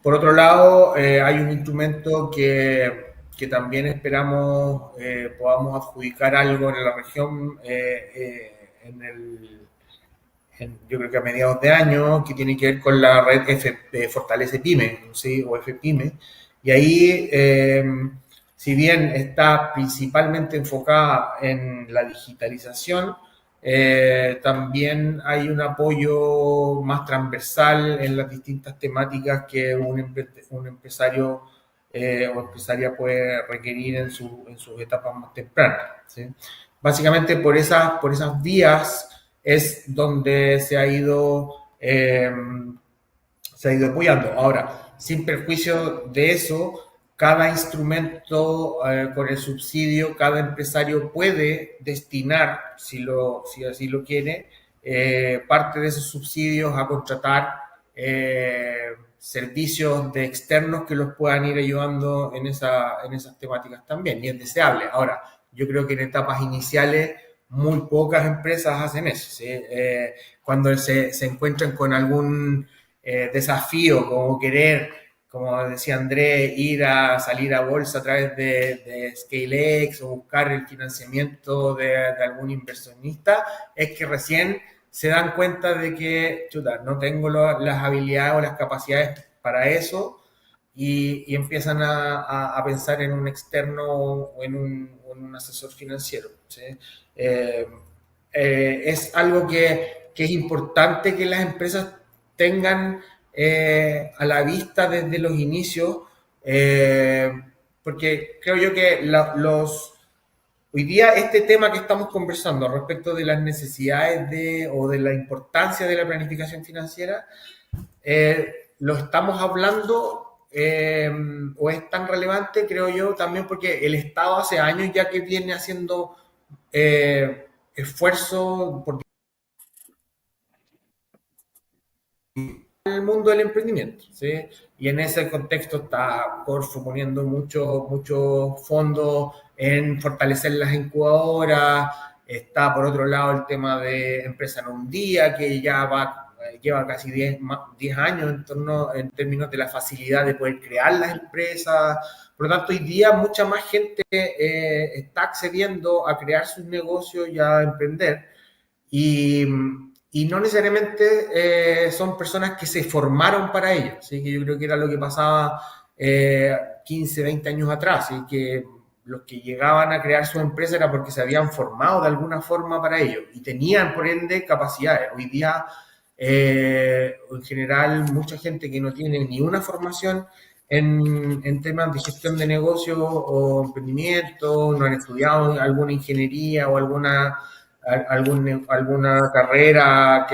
Por otro lado, hay un instrumento que también esperamos podamos adjudicar algo en la región yo creo que a mediados de año, que tiene que ver con la red Fortalece Pyme, ¿sí? O FPyme. Y ahí, si bien está principalmente enfocada en la digitalización, también hay un apoyo más transversal en las distintas temáticas que un empresario o empresaria puede requerir en sus etapas más tempranas, ¿sí? Básicamente por esas vías es donde se ha ido apoyando. Ahora, sin perjuicio de eso, cada instrumento con el subsidio, cada empresario puede destinar, si así lo quiere, parte de esos subsidios a contratar servicios de externos que los puedan ir ayudando en esas temáticas también, y es deseable. Ahora, yo creo que en etapas iniciales muy pocas empresas hacen eso, ¿sí? Cuando se encuentran con algún desafío, como querer, como decía Andrés, salir a bolsa a través de ScaleX o buscar el financiamiento de algún inversionista, es que recién se dan cuenta de que, chuta, no tengo las habilidades o las capacidades para eso, y empiezan a pensar en un externo o en un asesor financiero, ¿sí? Es algo que es importante que las empresas tengan a la vista desde los inicios, porque creo yo que hoy día este tema que estamos conversando respecto de las necesidades o de la importancia de la planificación financiera, lo estamos hablando o es tan relevante, creo yo, también porque el Estado hace años ya que viene haciendo esfuerzo por el mundo del emprendimiento, ¿sí? Y en ese contexto está Corfo poniendo mucho fondo en fortalecer las incubadoras. Está por otro lado el tema de Empresa en un Día, que ya lleva casi 10 años en términos de la facilidad de poder crear las empresas. Por lo tanto, hoy día mucha más gente está accediendo a crear sus negocios y a emprender. Y no necesariamente son personas que se formaron para ello, ¿sí? Que yo creo que era lo que pasaba 15, 20 años atrás, y que los que llegaban a crear su empresa era porque se habían formado de alguna forma para ello y tenían, por ende, capacidades. Hoy día, en general, mucha gente que no tiene ni una formación en temas de gestión de negocios o emprendimiento, no han estudiado alguna ingeniería o alguna carrera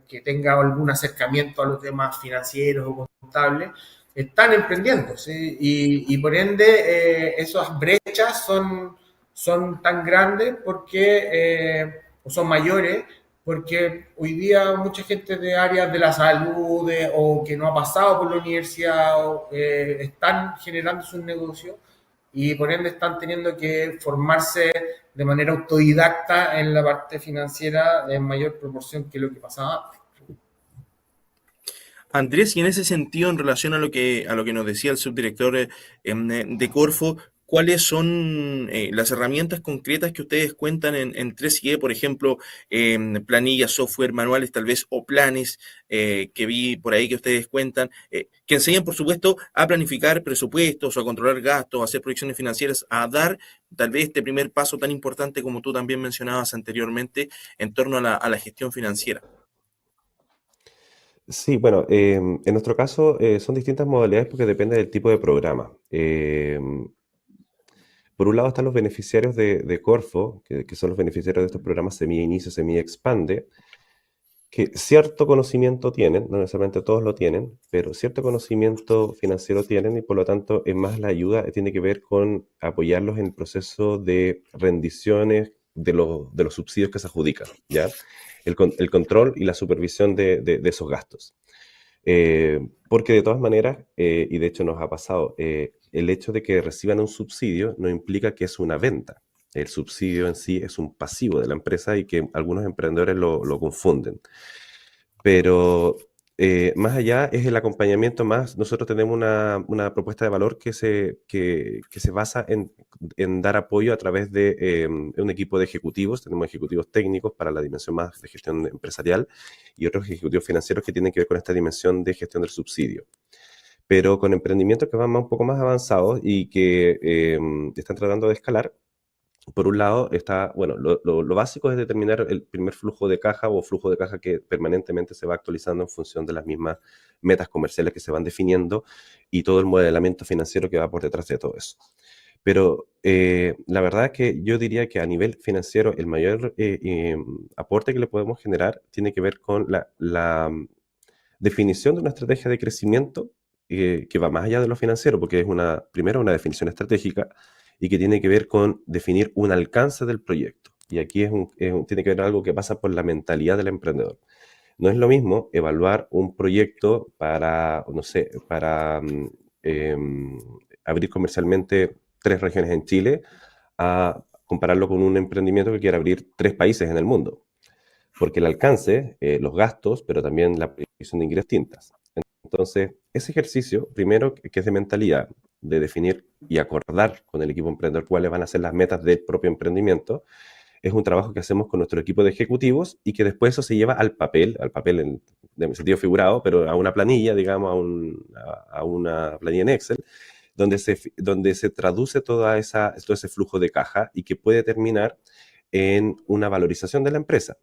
que tenga algún acercamiento a los temas financieros o contables, están emprendiendo, ¿sí? Y por ende esas brechas son tan grandes o son mayores, porque hoy día mucha gente de áreas de la salud o que no ha pasado por la universidad están generando sus negocios, y por ende están teniendo que formarse de manera autodidacta en la parte financiera en mayor proporción que lo que pasaba antes. Andrés, y en ese sentido, en relación a lo que nos decía el subdirector de Corfo, ¿cuáles son las herramientas concretas que ustedes cuentan en 3IE, por ejemplo, planillas, software, manuales tal vez, o planes que vi por ahí que ustedes cuentan, que enseñan, por supuesto, a planificar presupuestos, o a controlar gastos, a hacer proyecciones financieras, a dar tal vez este primer paso tan importante como tú también mencionabas anteriormente en torno a la gestión financiera? Sí, bueno, en nuestro caso son distintas modalidades porque depende del tipo de programa. Por un lado están los beneficiarios de Corfo, que son los beneficiarios de estos programas Semilla Inicio, Semilla Expande, que cierto conocimiento tienen, no necesariamente todos lo tienen, pero cierto conocimiento financiero tienen, y por lo tanto es más la ayuda tiene que ver con apoyarlos en el proceso de rendiciones de los subsidios que se adjudican, ¿ya? El control y la supervisión de esos gastos. Porque de todas maneras, y de hecho nos ha pasado, el hecho de que reciban un subsidio no implica que es una venta. El subsidio en sí es un pasivo de la empresa, y que algunos emprendedores lo confunden. Pero más allá es el acompañamiento más. Nosotros tenemos una propuesta de valor que se basa en dar apoyo a través de un equipo de ejecutivos. Tenemos ejecutivos técnicos para la dimensión más de gestión empresarial, y otros ejecutivos financieros que tienen que ver con esta dimensión de gestión del subsidio. Pero con emprendimientos que van un poco más avanzados y que están tratando de escalar. Por un lado está, bueno, lo básico es determinar el primer flujo de caja o flujo de caja que permanentemente se va actualizando en función de las mismas metas comerciales que se van definiendo y todo el modelamiento financiero que va por detrás de todo eso. Pero la verdad es que yo diría que a nivel financiero el mayor aporte que le podemos generar tiene que ver con la definición de una estrategia de crecimiento que va más allá de lo financiero, porque es primero una definición estratégica, y que tiene que ver con definir un alcance del proyecto. Y aquí tiene que ver algo que pasa por la mentalidad del emprendedor. No es lo mismo evaluar un proyecto para, no sé, para abrir comercialmente 3 regiones en Chile, a compararlo con un emprendimiento que quiere abrir 3 países en el mundo. Porque el alcance, los gastos, pero también la previsión de ingresos distintas. Entonces, ese ejercicio, primero, que es de mentalidad, de definir y acordar con el equipo emprendedor cuáles van a ser las metas del propio emprendimiento, es un trabajo que hacemos con nuestro equipo de ejecutivos y que después eso se lleva al papel en sentido figurado, pero a una planilla, digamos, a una planilla en Excel, donde se traduce todo ese flujo de caja y que puede terminar en una valorización de la empresa.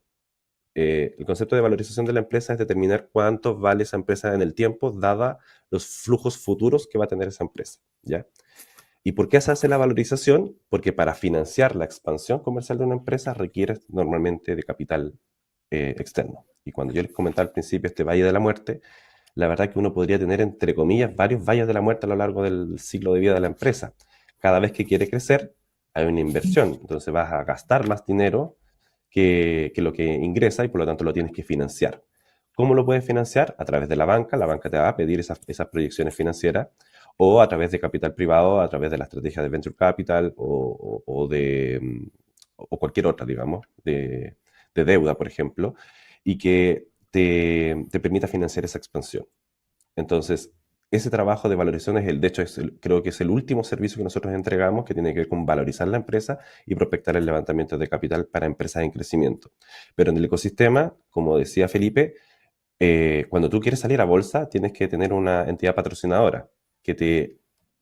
El concepto de valorización de la empresa es determinar cuánto vale esa empresa en el tiempo, dada los flujos futuros que va a tener esa empresa, ¿ya? ¿Y por qué se hace la valorización? Porque para financiar la expansión comercial de una empresa requiere normalmente de capital externo. Y cuando yo les comentaba al principio este valle de la muerte, la verdad que uno podría tener, entre comillas, varios valles de la muerte a lo largo del ciclo de vida de la empresa. Cada vez que quiere crecer, hay una inversión. Entonces vas a gastar más dinero que lo que ingresa y por lo tanto lo tienes que financiar. ¿Cómo lo puedes financiar? A través de la banca te va a pedir esas proyecciones financieras, o a través de capital privado, a través de la estrategia de venture capital o cualquier otra, digamos, de deuda, por ejemplo, y que te permita financiar esa expansión. Entonces, ese trabajo de valorización creo que es el último servicio que nosotros entregamos, que tiene que ver con valorizar la empresa y prospectar el levantamiento de capital para empresas en crecimiento. Pero en el ecosistema, como decía Felipe, cuando tú quieres salir a bolsa, tienes que tener una entidad patrocinadora que te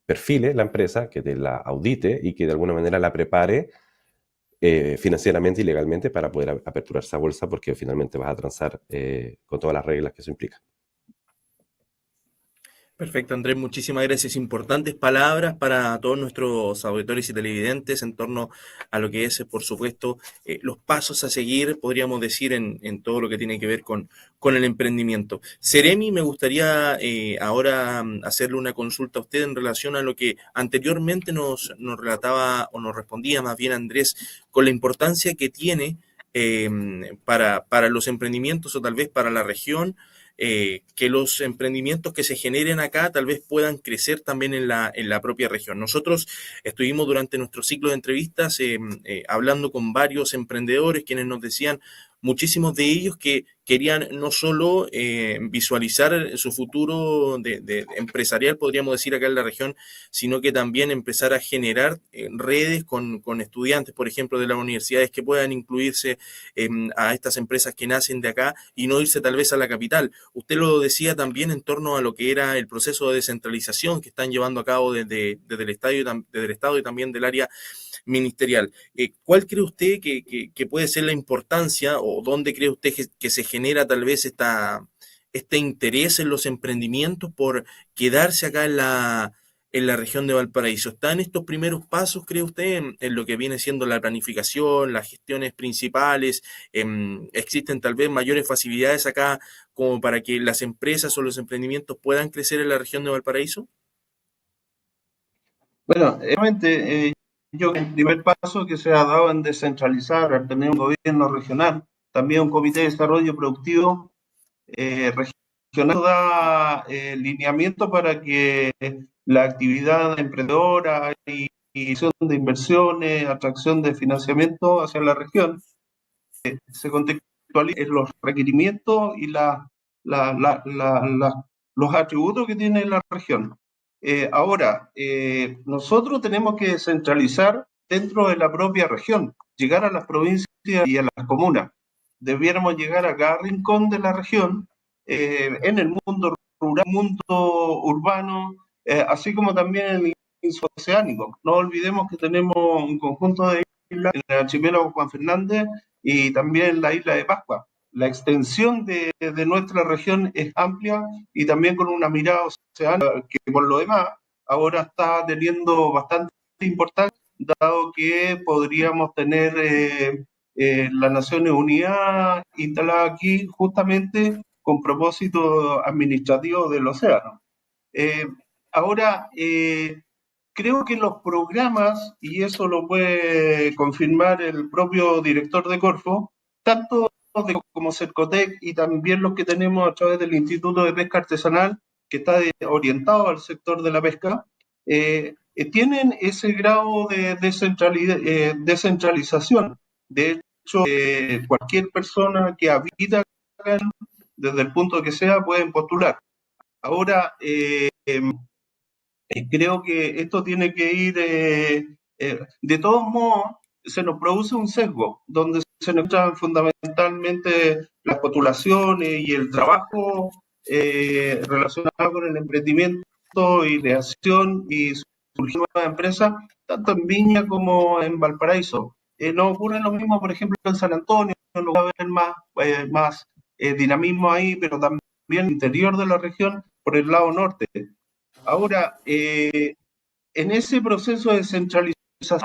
perfile la empresa, que te la audite y que de alguna manera la prepare financieramente y legalmente para poder aperturar esa bolsa, porque finalmente vas a transar con todas las reglas que eso implica. Perfecto, Andrés, muchísimas gracias. Importantes palabras para todos nuestros auditores y televidentes en torno a lo que es, por supuesto, los pasos a seguir, podríamos decir, en todo lo que tiene que ver con el emprendimiento. Seremi, me gustaría ahora hacerle una consulta a usted en relación a lo que anteriormente nos relataba o nos respondía más bien Andrés, con la importancia que tiene para los emprendimientos o tal vez para la región, que los emprendimientos que se generen acá tal vez puedan crecer también en la propia región. Nosotros estuvimos durante nuestro ciclo de entrevistas hablando con varios emprendedores quienes nos decían, muchísimos de ellos, que querían no solo visualizar su futuro de empresarial, podríamos decir acá en la región, sino que también empezar a generar redes con estudiantes, por ejemplo, de las universidades que puedan incluirse a estas empresas que nacen de acá y no irse tal vez a la capital. Usted lo decía también en torno a lo que era el proceso de descentralización que están llevando a cabo desde el Estado y también del área ministerial. ¿Cuál cree usted que puede ser la importancia o dónde cree usted que se genera tal vez este interés en los emprendimientos por quedarse acá en la región de Valparaíso? ¿Están estos primeros pasos, cree usted, en lo que viene siendo la planificación, las gestiones principales? ¿Existen tal vez mayores facilidades acá como para que las empresas o los emprendimientos puedan crecer en la región de Valparaíso? Bueno, realmente yo el primer paso que se ha dado en descentralizar, al tener un gobierno regional, también un comité de desarrollo productivo regional, da lineamiento para que la actividad emprendedora y de inversiones, atracción de financiamiento hacia la región, se contextualicen los requerimientos y los atributos que tiene la región. Ahora, nosotros tenemos que descentralizar dentro de la propia región, llegar a las provincias y a las comunas. Debiéramos llegar a cada rincón de la región, en el mundo rural, mundo urbano, así como también en el oceánico. No olvidemos que tenemos un conjunto de islas en el archipiélago Juan Fernández y también en la isla de Pascua. La extensión de nuestra región es amplia y también con una mirada oceánica que por lo demás ahora está teniendo bastante importancia, dado que podríamos tener las Naciones Unidas instaladas aquí justamente con propósito administrativo del océano. Ahora, creo que los programas, y eso lo puede confirmar el propio director de Corfo, tanto como Cercotec y también los que tenemos a través del Instituto de Pesca Artesanal, que está orientado al sector de la pesca, tienen ese grado de descentralización. De hecho, cualquier persona que habita acá, desde el punto que sea, pueden postular. Ahora, creo que esto tiene que ir, de todos modos, se nos produce un sesgo, donde se nos encuentran fundamentalmente las postulaciones y el trabajo relacionado con el emprendimiento, ideación y surgir nuevas empresas, tanto en Viña como en Valparaíso. No ocurre lo mismo, por ejemplo, en San Antonio, no va a haber más dinamismo ahí, pero también en el interior de la región, por el lado norte. Ahora, en ese proceso de centralización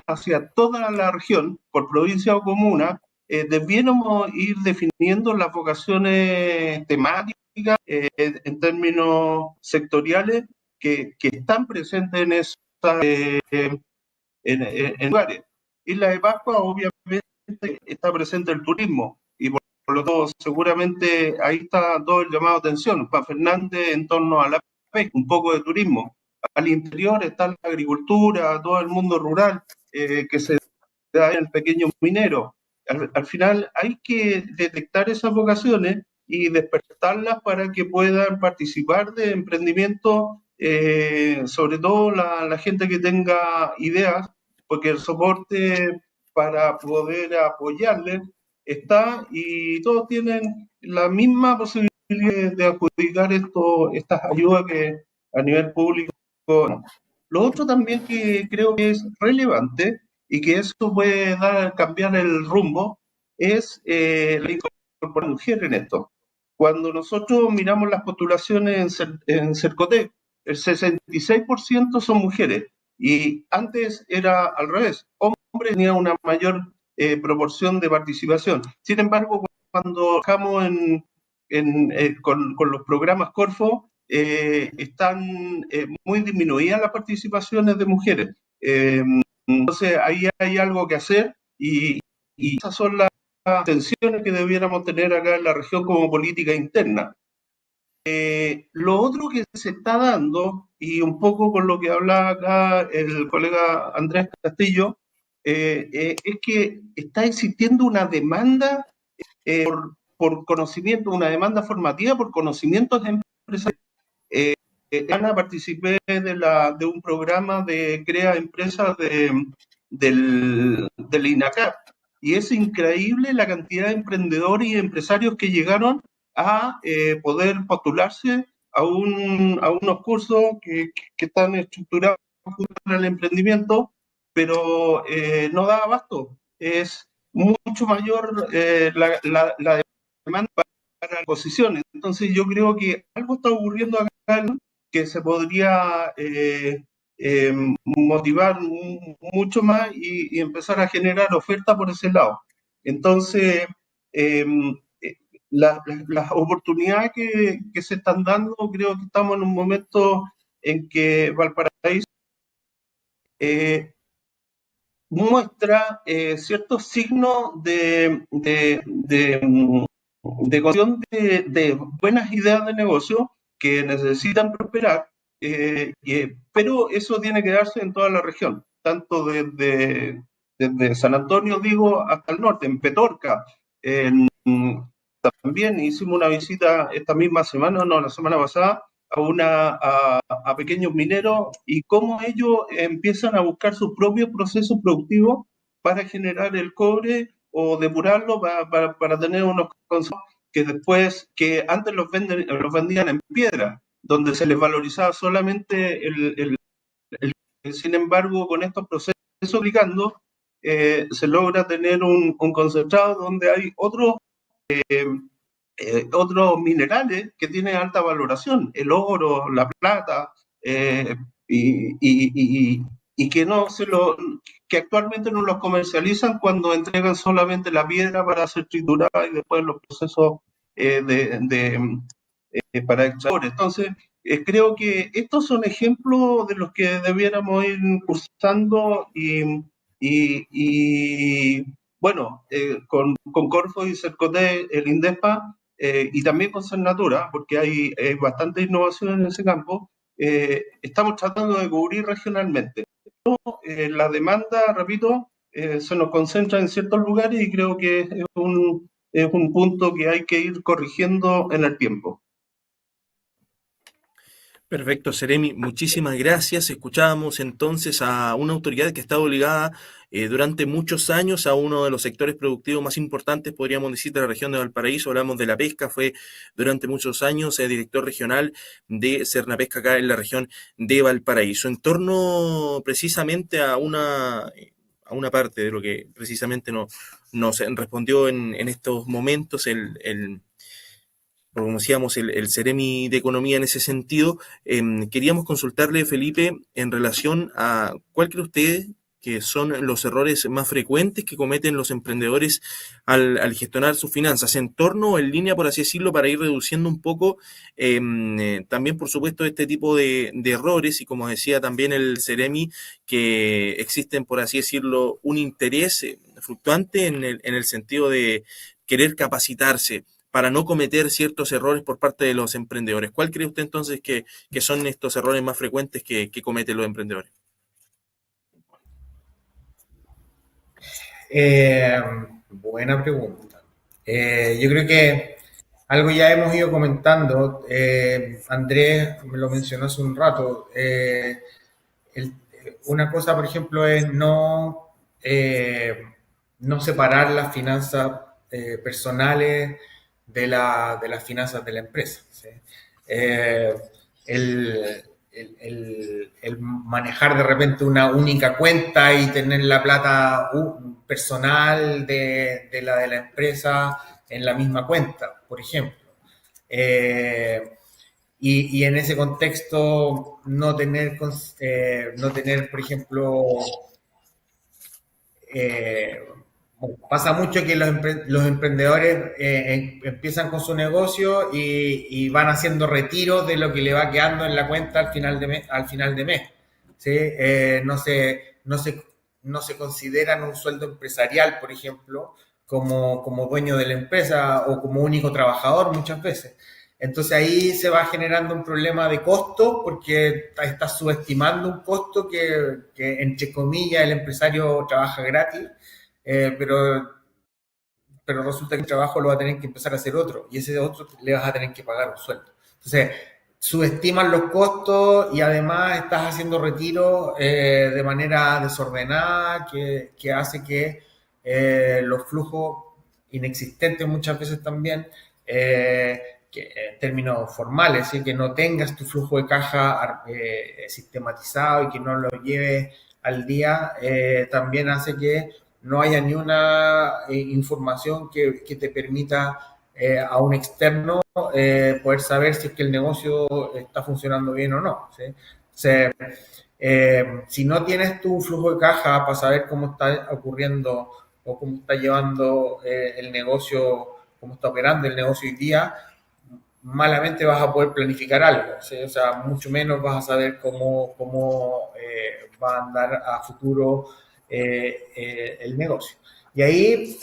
hacia toda la región, por provincia o comuna, debiéramos ir definiendo las vocaciones temáticas en términos sectoriales que están presentes en lugares. Isla de Pascua, obviamente, está presente el turismo y por lo tanto, seguramente ahí está todo el llamado de atención. Juan Fernández en torno a la pesca, un poco de turismo. Al interior está la agricultura, todo el mundo rural que se da en el pequeño minero. Al final hay que detectar esas vocaciones y despertarlas para que puedan participar de emprendimiento, sobre todo la gente que tenga ideas, porque el soporte para poder apoyarles está y todos tienen la misma posibilidad de adjudicar estas ayudas que a nivel público. Lo otro también que creo que es relevante y que eso puede cambiar el rumbo es la incorporación de mujeres en esto. Cuando nosotros miramos las postulaciones en Cercotec, el 66% son mujeres y antes era al revés, hombres tenían una mayor proporción de participación. Sin embargo, cuando trabajamos con los programas Corfo, están muy disminuidas las participaciones de mujeres. Entonces, ahí hay algo que hacer y esas son las tensiones que debiéramos tener acá en la región como política interna. Lo otro que se está dando, y un poco con lo que hablaba acá el colega Andrés Castillo, es que está existiendo una demanda por conocimiento, una demanda formativa por conocimientos de empresas. Ana, participé de un programa de Crea Empresas del INACAP, y es increíble la cantidad de emprendedores y empresarios que llegaron a poder postularse a unos cursos que están estructurados para el emprendimiento, pero no da abasto. Es mucho mayor la demanda para posiciones. Entonces yo creo que algo está ocurriendo acá que se podría motivar mucho más y empezar a generar oferta por ese lado. Entonces, las oportunidades que se están dando, creo que estamos en un momento en que Valparaíso muestra ciertos signos de buenas ideas de negocio que necesitan prosperar, pero eso tiene que darse en toda la región, tanto desde San Antonio, digo, hasta el norte, en Petorca. También hicimos una visita esta misma semana, no, la semana pasada, a pequeños mineros y cómo ellos empiezan a buscar sus propios procesos productivos para generar el cobre o depurarlo para tener unos consumos que después, que antes los vendían en piedra, donde se les valorizaba solamente sin embargo, con estos procesos aplicando, se logra tener un concentrado donde hay otros minerales que tienen alta valoración, el oro, la plata, y que actualmente no los comercializan cuando entregan solamente la piedra para ser triturada y después los procesos para extraer. Entonces, creo que estos son ejemplos de los que debiéramos ir cursando y Bueno, con Corfo y Cercoté, el INDESPA, y también con Cernatura, porque hay bastante innovación en ese campo, estamos tratando de cubrir regionalmente. La demanda, repito, se nos concentra en ciertos lugares y creo que es un punto que hay que ir corrigiendo en el tiempo. Perfecto, Seremi, muchísimas gracias. Escuchábamos entonces a una autoridad que ha estado ligada durante muchos años a uno de los sectores productivos más importantes, podríamos decir, de la región de Valparaíso. Hablamos de la pesca, fue durante muchos años director regional de Cernapesca acá en la región de Valparaíso. En torno precisamente a una parte de lo que precisamente nos respondió en estos momentos como decíamos, el Ceremi de Economía en ese sentido, queríamos consultarle, Felipe, en relación a cuál cree usted que son los errores más frecuentes que cometen los emprendedores al gestionar sus finanzas, en torno o en línea, por así decirlo, para ir reduciendo un poco también, por supuesto, este tipo de errores y, como decía también el Ceremi, que existen, por así decirlo, un interés fluctuante en el sentido de querer capacitarse para no cometer ciertos errores por parte de los emprendedores. ¿Cuál cree usted entonces que son estos errores más frecuentes que cometen los emprendedores? Buena pregunta. Yo creo que algo ya hemos ido comentando. Andrés me lo mencionó hace un rato. Una cosa, por ejemplo, es no separar las finanzas personales de las finanzas de la empresa, ¿sí? El manejar de repente una única cuenta y tener la plata personal de la empresa en la misma cuenta, por ejemplo. Y en ese contexto no tener, por ejemplo, pasa mucho que los emprendedores empiezan con su negocio y van haciendo retiros de lo que le va quedando en la cuenta al final de mes. ¿Sí? No se consideran un sueldo empresarial, por ejemplo, como dueño de la empresa o como único trabajador muchas veces. Entonces ahí se va generando un problema de costo porque estás subestimando un costo que entre comillas, el empresario trabaja gratis, pero resulta que el trabajo lo va a tener que empezar a hacer otro y ese otro le vas a tener que pagar un sueldo. Entonces, subestiman los costos y además estás haciendo retiro de manera desordenada que hace que los flujos inexistentes muchas veces también, que en términos formales, ¿sí? Que no tengas tu flujo de caja sistematizado y que no lo lleves al día, también hace que no haya ni una información que te permita a un externo poder saber si es que el negocio está funcionando bien o no, ¿sí? O sea, si no tienes tu flujo de caja para saber cómo está ocurriendo o cómo está llevando el negocio, cómo está operando el negocio hoy día, malamente vas a poder planificar algo, ¿sí? O sea, mucho menos vas a saber cómo va a andar a futuro el negocio. Y ahí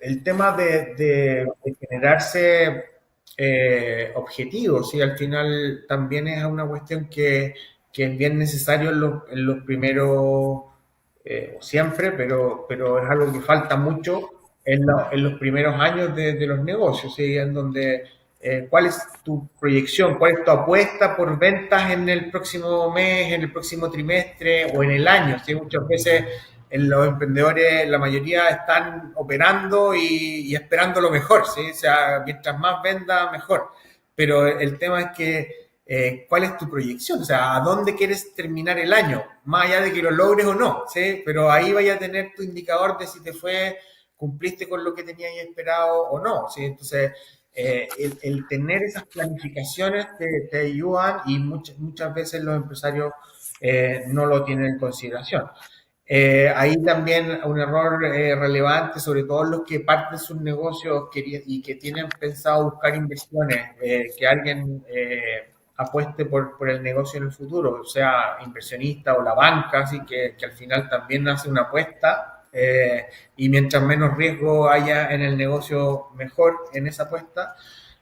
el tema de generarse objetivos, ¿sí? Al final también es una cuestión que es bien necesario en los primeros, siempre, pero es algo que falta mucho en los primeros años de los negocios, ¿sí? En donde cuál es tu proyección, cuál es tu apuesta por ventas en el próximo mes, en el próximo trimestre o en el año, ¿sí? Muchas veces los emprendedores, la mayoría están operando y esperando lo mejor, ¿sí? O sea, mientras más venda, mejor. Pero el tema es que ¿cuál es tu proyección? O sea, ¿a dónde quieres terminar el año? Más allá de que lo logres o no, ¿sí? Pero ahí vaya a tener tu indicador de si te cumpliste con lo que tenías esperado o no, ¿sí? Entonces, el tener esas planificaciones te ayudan y muchas veces los empresarios no lo tienen en consideración. Ahí también un error relevante, sobre todo los que parten sus negocios y que tienen pensado buscar inversiones, que alguien apueste por el negocio en el futuro, sea inversionista o la banca, así que al final también hace una apuesta y mientras menos riesgo haya en el negocio, mejor en esa apuesta,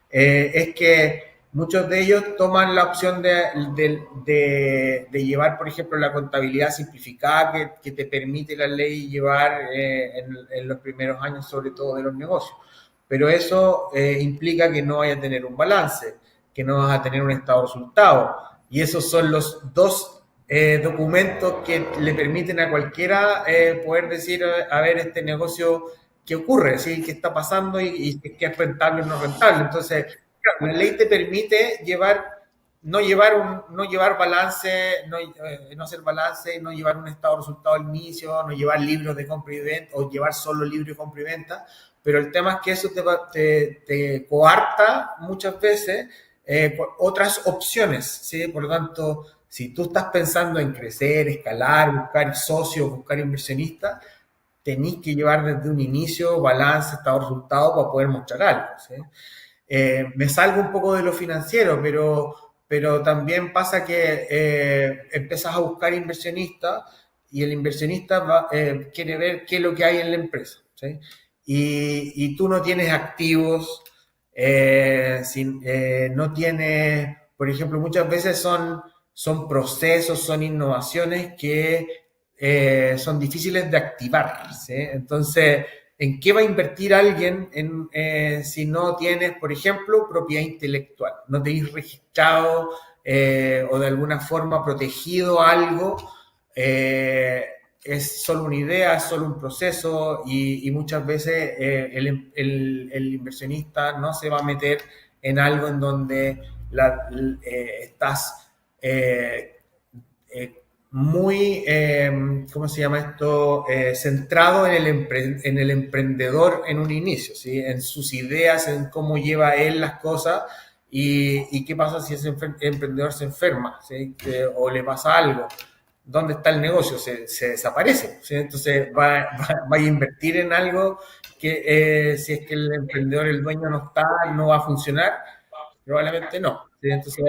es que muchos de ellos toman la opción de llevar, por ejemplo, la contabilidad simplificada que te permite la ley llevar en los primeros años, sobre todo de los negocios. Pero eso implica que no vaya a tener un balance, que no vas a tener un estado de resultado. Y esos son los dos documentos que le permiten a cualquiera poder decir, a ver, este negocio, ¿qué ocurre? ¿Sí? ¿Qué está pasando? Y qué es rentable o no rentable. Entonces, la ley te permite no llevar balance, no hacer balance, no llevar un estado de resultado al inicio, no llevar libros de compra y venta, o llevar solo libros de compra y venta, pero el tema es que eso te coarta muchas veces por otras opciones, ¿sí? Por lo tanto, si tú estás pensando en crecer, escalar, buscar socios, buscar inversionistas, tenés que llevar desde un inicio balance, estado de resultado para poder mostrar algo, ¿sí? Me salgo un poco de lo financiero, pero también pasa que empiezas a buscar inversionistas y el inversionista quiere ver qué es lo que hay en la empresa, ¿sí? Y tú no tienes activos, no tienes, por ejemplo, muchas veces son procesos, son innovaciones que son difíciles de activar, ¿sí? Entonces, ¿en qué va a invertir alguien si no tienes, por ejemplo, propiedad intelectual? No tenéis registrado o de alguna forma protegido algo. Es solo una idea, es solo un proceso y muchas veces el inversionista no se va a meter en algo en donde estás muy, ¿cómo se llama esto? Centrado en el emprendedor en un inicio, ¿sí? En sus ideas, en cómo lleva él las cosas y qué pasa si ese emprendedor se enferma, ¿sí? O le pasa algo. ¿Dónde está el negocio? Se desaparece, ¿sí? Entonces va a invertir en algo que si es que el emprendedor, el dueño no está, no va a funcionar, probablemente no, ¿sí? Entonces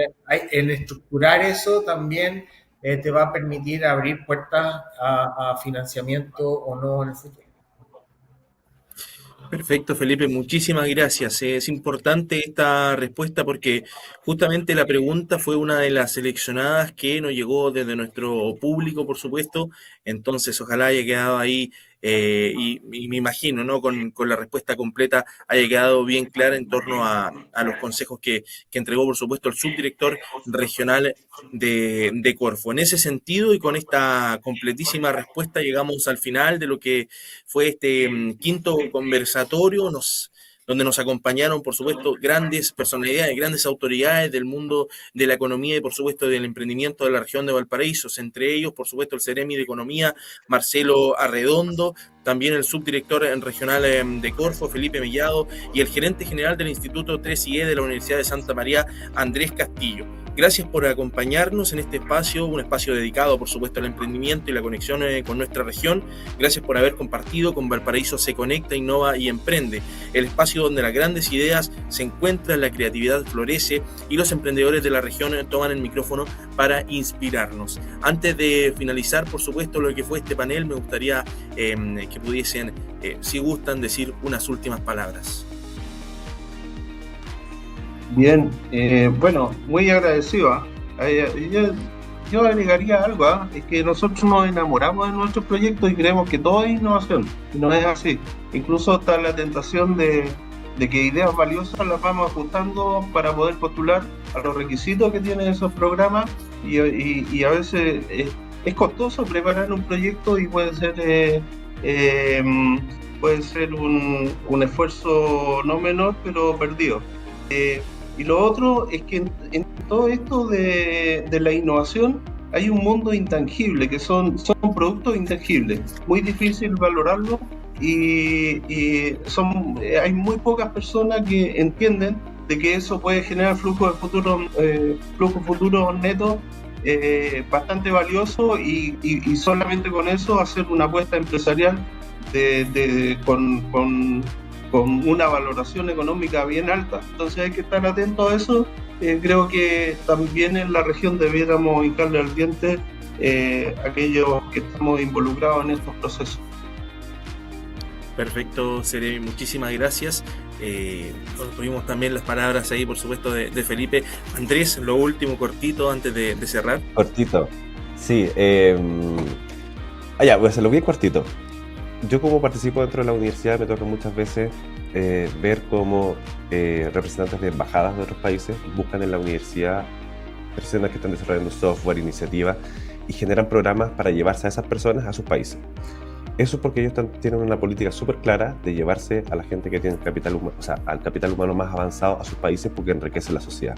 el estructurar eso también te va a permitir abrir puertas a financiamiento o no en el futuro. Perfecto, Felipe, muchísimas gracias. Es importante esta respuesta porque justamente la pregunta fue una de las seleccionadas que nos llegó desde nuestro público, por supuesto. Entonces, ojalá haya quedado ahí y me imagino, ¿no? Con la respuesta completa haya quedado bien clara en torno a los consejos que entregó, por supuesto, el subdirector regional de Corfo. En ese sentido y con esta completísima respuesta llegamos al final de lo que fue este quinto conversatorio, donde nos acompañaron, por supuesto, grandes personalidades, grandes autoridades del mundo de la economía y, por supuesto, del emprendimiento de la región de Valparaíso. Entre ellos, por supuesto, el Ceremi de Economía, Marcelo Arredondo, también el subdirector regional de Corfo, Felipe Mellado, y el gerente general del Instituto 3IE de la Universidad de Santa María, Andrés Castillo. Gracias por acompañarnos en este espacio, un espacio dedicado, por supuesto, al emprendimiento y la conexión con nuestra región. Gracias por haber compartido con Valparaíso Se Conecta, Innova y Emprende, el espacio donde las grandes ideas se encuentran, la creatividad florece y los emprendedores de la región toman el micrófono para inspirarnos. Antes de finalizar, por supuesto, lo que fue este panel, me gustaría que pudiesen, si gustan, decir unas últimas palabras. Bien, bueno, muy agradecido. Yo agregaría algo, es que nosotros nos enamoramos de nuestros proyectos y creemos que todo es innovación, y no es así. Incluso está la tentación de que ideas valiosas las vamos ajustando para poder postular a los requisitos que tienen esos programas y a veces es costoso preparar un proyecto y puede ser un esfuerzo no menor, pero perdido. Y lo otro es que en todo esto de la innovación hay un mundo intangible, que son productos intangibles, muy difícil valorarlo y hay muy pocas personas que entienden de que eso puede generar flujos futuros netos bastante valiosos y solamente con eso hacer una apuesta empresarial con una valoración económica bien alta. Entonces hay que estar atento a eso. Creo que también en la región debiéramos hincarle al diente aquellos que estamos involucrados en estos procesos. Perfecto, Seremi, muchísimas gracias. Tuvimos también las palabras ahí, por supuesto, de Felipe. Andrés, lo último, cortito, antes de cerrar. Cortito. Sí. Voy a hacerlo bien cortito. Yo como participo dentro de la universidad me toca muchas veces ver cómo representantes de embajadas de otros países buscan en la universidad personas que están desarrollando software, iniciativas y generan programas para llevarse a esas personas a sus países. Eso es porque ellos tienen una política súper clara de llevarse a la gente que tiene el capital humano, o sea, al capital humano más avanzado a sus países porque enriquece la sociedad.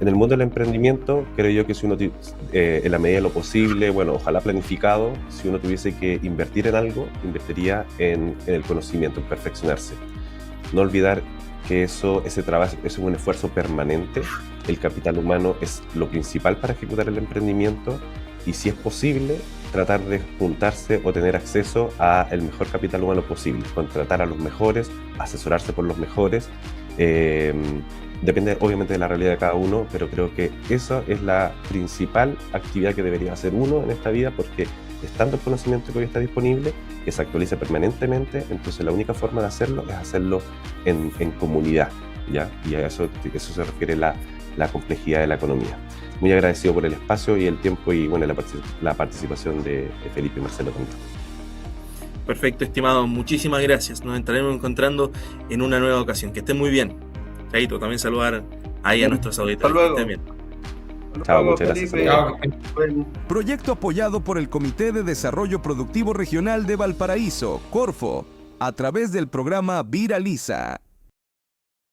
En el mundo del emprendimiento, creo yo que si uno, en la medida de lo posible, bueno, ojalá planificado, si uno tuviese que invertir en algo, invertiría en el conocimiento, en perfeccionarse. No olvidar que ese trabajo es un esfuerzo permanente. El capital humano es lo principal para ejecutar el emprendimiento y, si es posible, tratar de juntarse o tener acceso al mejor capital humano posible, contratar a los mejores, asesorarse por los mejores. Depende obviamente de la realidad de cada uno, pero creo que esa es la principal actividad que debería hacer uno en esta vida, porque estando el conocimiento que hoy está disponible, que se actualiza permanentemente, entonces la única forma de hacerlo es hacerlo en comunidad, ¿ya? Y a eso se refiere la complejidad de la economía. Muy agradecido por el espacio y el tiempo y bueno, la participación de Felipe y Marcelo también. Perfecto, estimado, muchísimas gracias. Nos estaremos encontrando en una nueva ocasión. Que estén muy bien. Chaito, también saludar ahí a nuestros auditores. Hasta luego. Que estén bien. Chao, muchas gracias. Felipe. Chao. Proyecto apoyado por el Comité de Desarrollo Productivo Regional de Valparaíso, Corfo, a través del programa Viraliza.